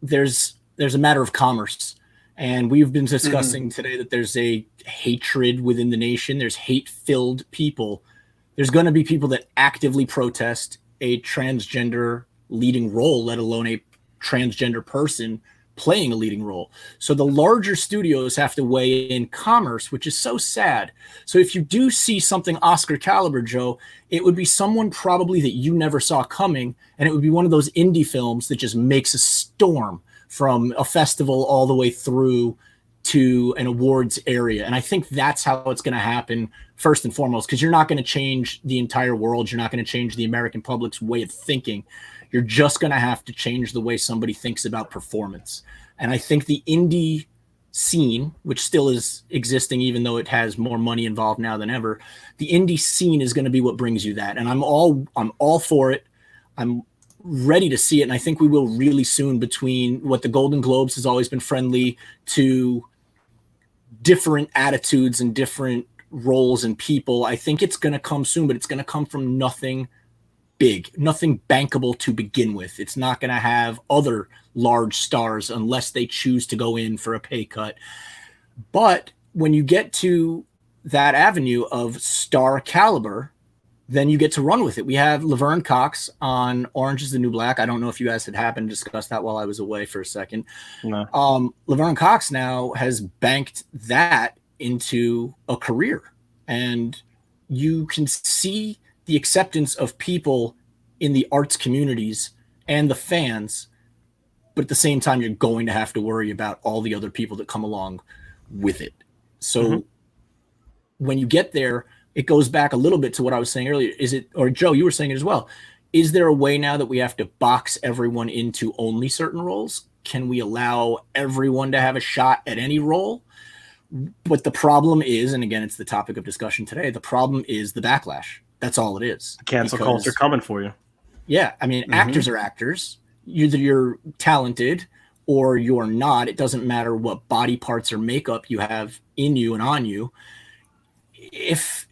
there's a matter of commerce. And we've been discussing today that there's a hatred within the nation. There's hate-filled people. There's going to be people that actively protest a transgender leading role, let alone a transgender person playing a leading role. So the larger studios have to weigh in commerce, which is so sad. So if you do see something Oscar caliber, Joe, it would be someone probably that you never saw coming, and it would be one of those indie films that just makes a storm from a festival all the way through to an awards area. And I think that's how it's going to happen first and foremost, because you're not going to change the entire world. You're not going to change the American public's way of thinking. You're just going to have to change the way somebody thinks about performance. And I think the indie scene, which still is existing, even though it has more money involved now than ever, the indie scene is going to be what brings you that. And I'm all for it. I'm ready to see it. And I think we will really soon, between what the Golden Globes has always been friendly to different attitudes and different roles and people. I think it's going to come soon, but it's going to come from nothing big, nothing bankable to begin with. It's not going to have other large stars unless they choose to go in for a pay cut. But when you get to that avenue of star caliber, then you get to run with it. We have Laverne Cox on Orange is the New Black. I don't know if you guys had happened to discuss that while I was away for a second. No. Laverne Cox now has banked that into a career, and you can see the acceptance of people in the arts communities and the fans, but at the same time, you're going to have to worry about all the other people that come along with it. So when you get there, it goes back a little bit to what I was saying earlier. Is it, or Joe, you were saying it as well. Is there a way now that we have to box everyone into only certain roles? Can we allow everyone to have a shot at any role? But the problem is, and again, it's the topic of discussion today, the problem is the backlash. That's all it is. Cancel culture coming for you. Yeah. I mean, actors are actors. Either you're talented or you're not. It doesn't matter what body parts or makeup you have in you and on you. If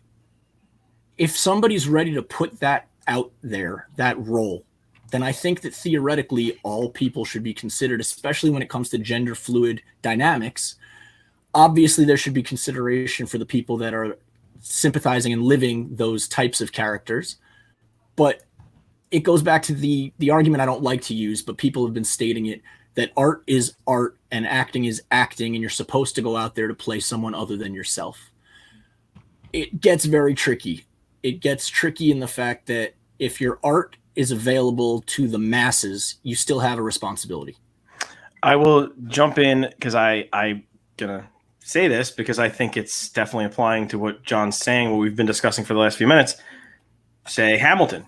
somebody's ready to put that out there, that role, then I think that theoretically all people should be considered, especially when it comes to gender fluid dynamics. Obviously, there should be consideration for the people that are sympathizing and living those types of characters. But it goes back to the argument I don't like to use, but people have been stating it, that art is art and acting is acting, and you're supposed to go out there to play someone other than yourself. It gets very tricky. It gets tricky in the fact that if your art is available to the masses, you still have a responsibility. I will jump in because I'm going to say this because I think it's definitely applying to what John's saying, what we've been discussing for the last few minutes. Say Hamilton.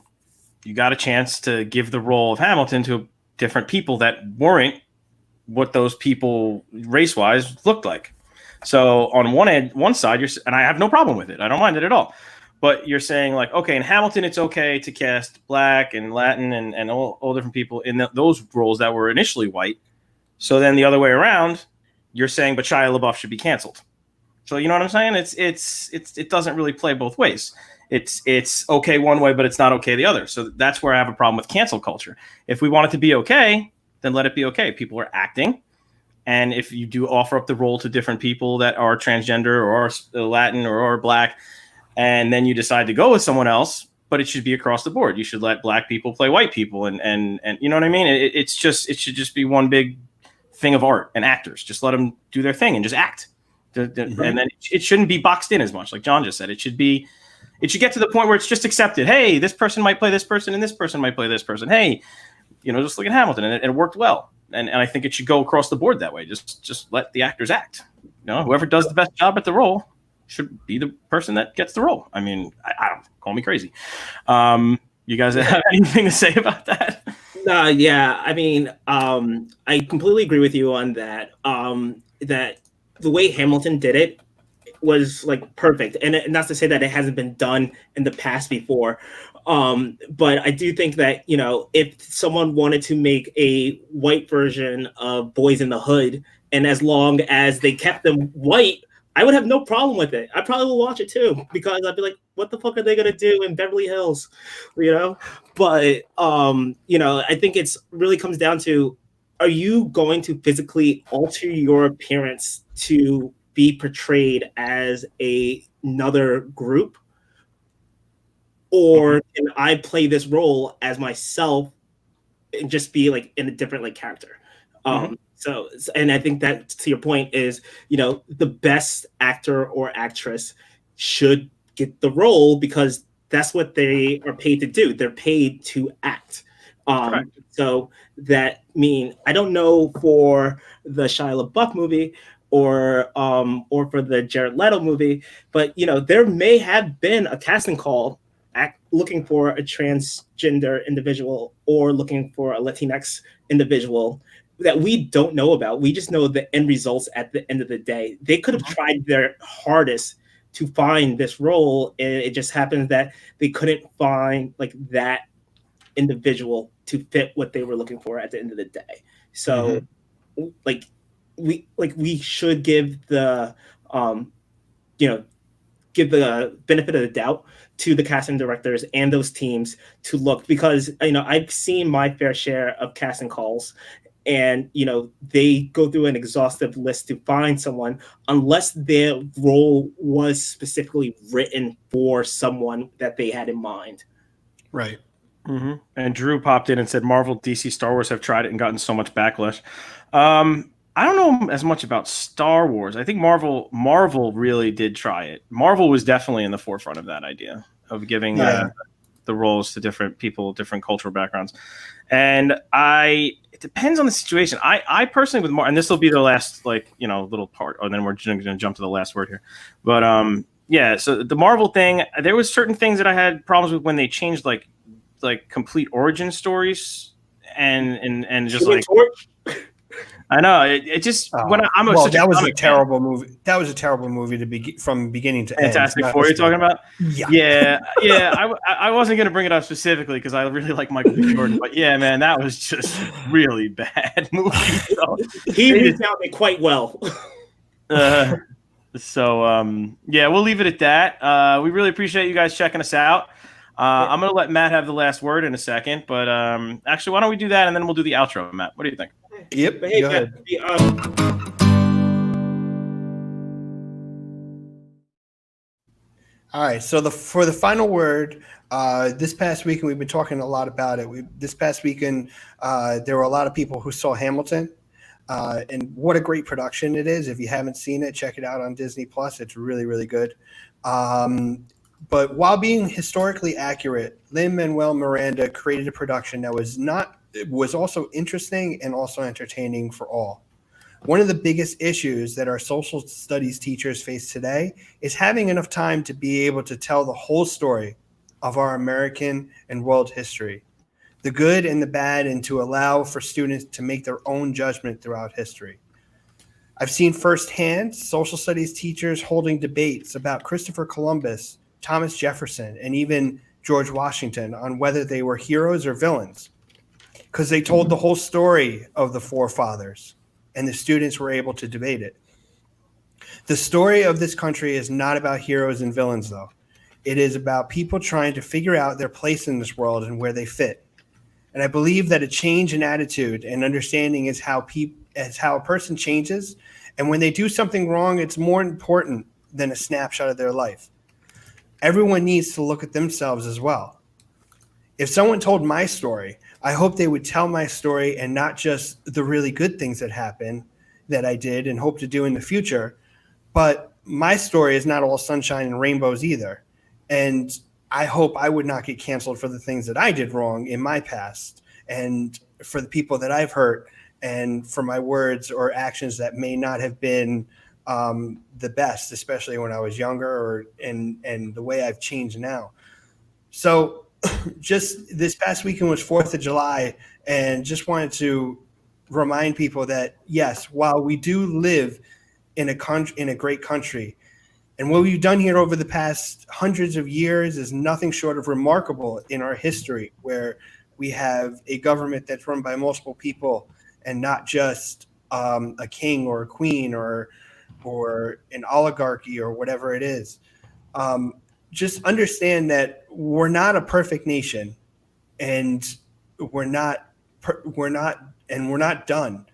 You got a chance to give the role of Hamilton to different people that weren't what those people race-wise looked like. So on one side, and I have no problem with it. I don't mind it at all. But you're saying like, okay, in Hamilton, it's okay to cast Black and Latin and all different people in those roles that were initially white. So then the other way around, you're saying, but Shia LaBeouf should be canceled. So you know what I'm saying? It doesn't really play both ways. It's okay one way, but it's not okay the other. So that's where I have a problem with cancel culture. If we want it to be okay, then let it be okay. People are acting. And if you do offer up the role to different people that are transgender or are Latin or are Black, and then you decide to go with someone else, but it should be across the board. You should let Black people play white people. And you know what I mean? It should just be one big thing of art and actors. Just let them do their thing and just act. And then it shouldn't be boxed in as much. Like John just said, it should get to the point where it's just accepted. Hey, this person might play this person and this person might play this person. Hey, just look at Hamilton, and it worked well. And I think it should go across the board that way. Just let the actors act. Whoever does the best job at the role should be the person that gets the role. I mean, I don't call me crazy. You guys have anything to say about that? Yeah. I mean, I completely agree with you on that. That the way Hamilton did it was like perfect, and not to say that it hasn't been done in the past before. But I do think that, if someone wanted to make a white version of Boys in the Hood, and as long as they kept them white, I would have no problem with it. I probably will watch it too, because I'd be like, what the fuck are they going to do in Beverly Hills? But, I think it's really comes down to, are you going to physically alter your appearance to be portrayed as another group? Or can I play this role as myself and just be like in a different character? So, and I think that, to your point, is, the best actor or actress should get the role because that's what they are paid to do. They're paid to act. So that I don't know for the Shia LaBeouf movie or for the Jared Leto movie, but there may have been a casting call looking for a transgender individual or looking for a Latinx individual, that we don't know about. We just know the end results at the end of the day. They could have tried their hardest to find this role, and it just happens that they couldn't find like that individual to fit what they were looking for at the end of the day. So we should give the give the benefit of the doubt to the casting directors and those teams to look, because I've seen my fair share of casting calls, and they go through an exhaustive list to find someone, unless their role was specifically written for someone that they had in mind. Right. Mm-hmm. And Drew popped in and said Marvel, DC, Star Wars have tried it and gotten so much backlash. I don't know as much about Star Wars. I think Marvel really did try it. Marvel was definitely in the forefront of that idea of giving the roles to different people, different cultural backgrounds. And it depends on the situation. I personally with Marvel, and this will be the last little part, and then we're going to jump to the last word here. But so the Marvel thing, there was certain things that I had problems with when they changed like complete origin stories and just like. I know it just when I'm a that was a terrible movie. That was a terrible movie from beginning to end. Fantastic Four you're talking about? Yeah. I wasn't gonna bring it up specifically because I really like Michael B. Jordan, but yeah, man, that was just really bad movie. So, he sounded quite well. We'll leave it at that. We really appreciate you guys checking us out. I'm gonna let Matt have the last word in a second, but actually, why don't we do that and then we'll do the outro, Matt? What do you think? Yep. Hey, go ahead. All right. So for the final word, this past weekend we've been talking a lot about it. This past weekend there were a lot of people who saw Hamilton, and what a great production it is. If you haven't seen it, check it out on Disney Plus. It's really, really good. But while being historically accurate, Lin-Manuel Miranda created a production that was also interesting and also entertaining for all. One of the biggest issues that our social studies teachers face today is having enough time to be able to tell the whole story of our American and world history, the good and the bad, and to allow for students to make their own judgment throughout history. I've seen firsthand social studies teachers holding debates about Christopher Columbus, Thomas Jefferson, and even George Washington on whether they were heroes or villains, because they told the whole story of the forefathers, and the students were able to debate it. The story of this country is not about heroes and villains, though. It is about people trying to figure out their place in this world and where they fit. And I believe that a change in attitude and understanding is how a person changes. And when they do something wrong, it's more important than a snapshot of their life. Everyone needs to look at themselves as well. If someone told my story, I hope they would tell my story and not just the really good things that happened that I did and hope to do in the future. But my story is not all sunshine and rainbows either. And I hope I would not get canceled for the things that I did wrong in my past, and for the people that I've hurt, and for my words or actions that may not have been the best, especially when I was younger, and the way I've changed now. So just this past weekend was 4th of July, and just wanted to remind people that, yes, while we do live in a great country, and what we've done here over the past hundreds of years is nothing short of remarkable in our history, where we have a government that's run by multiple people and not just a king or a queen or an oligarchy or whatever it is. Just understand that we're not a perfect nation, and we're not done,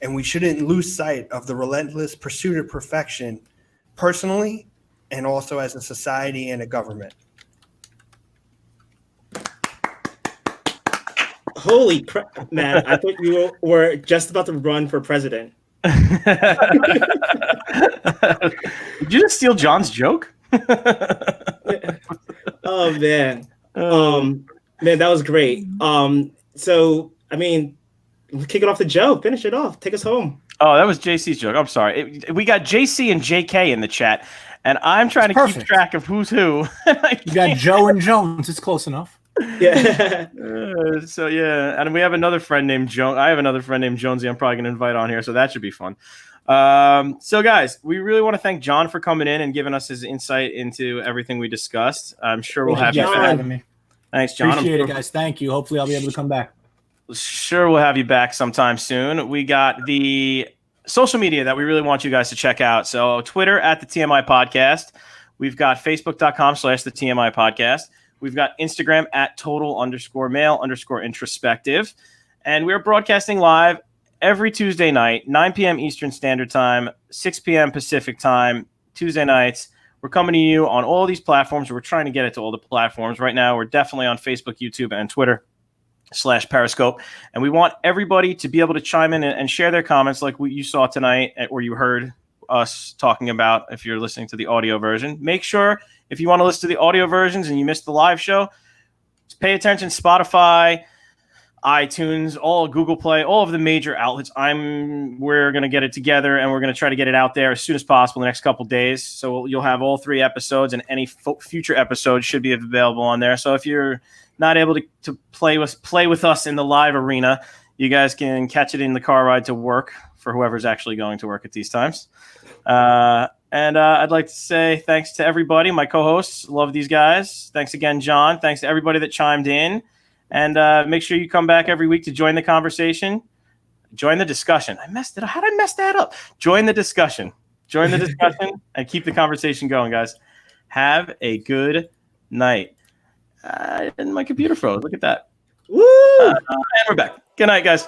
and we shouldn't lose sight of the relentless pursuit of perfection, personally and also as a society and a government. Holy crap, man! I thought you were just about to run for president. Did you just steal John's joke? Oh man, man, that was great. So I mean, kick it off to Joe. Finish it off. Take us home. Oh, that was JC's joke. I'm sorry. We got JC and JK in the chat, and I'm trying to keep track of who's who. You got Joe and Jones. It's close enough. Yeah. So yeah, and we have another friend named Joan. I have another friend named Jonesy. I'm probably going to invite on here, so that should be fun. So guys, we really want to thank John for coming in and giving us his insight into everything we discussed. I'm sure we'll have you for back. having me. Thanks, John. Appreciate it, guys. Thank you. Hopefully, I'll be able to come back. Sure, we'll have you back sometime soon. We got the social media that we really want you guys to check out. So Twitter at the TMi Podcast. We've got Facebook.com/the TMi Podcast. We've got Instagram at total_male_introspective. And we're broadcasting live every Tuesday night, 9 p.m. Eastern Standard Time, 6 p.m. Pacific Time, Tuesday nights. We're coming to you on all these platforms. We're trying to get it to all the platforms. Right now, we're definitely on Facebook, YouTube, and Twitter/Periscope. And we want everybody to be able to chime in and share their comments like what you saw tonight or you heard us talking about if you're listening to the audio version. Make sure if you want to listen to the audio versions and you missed the live show, just pay attention. Spotify, iTunes, all Google Play, all of the major outlets. We're going to get it together and we're going to try to get it out there as soon as possible in the next couple days. So you'll have all 3 episodes and any future episodes should be available on there. So if you're not able to play with us in the live arena, you guys can catch it in the car ride to work for whoever's actually going to work at these times. And I'd like to say thanks to everybody, my co-hosts. Love these guys. Thanks again, John. Thanks to everybody that chimed in. And make sure you come back every week to join the conversation. Join the discussion. I messed it up. How did I mess that up? Join the discussion. Join the discussion and keep the conversation going, guys. Have a good night. And my computer froze. Look at that. Woo! And we're back. Good night, guys.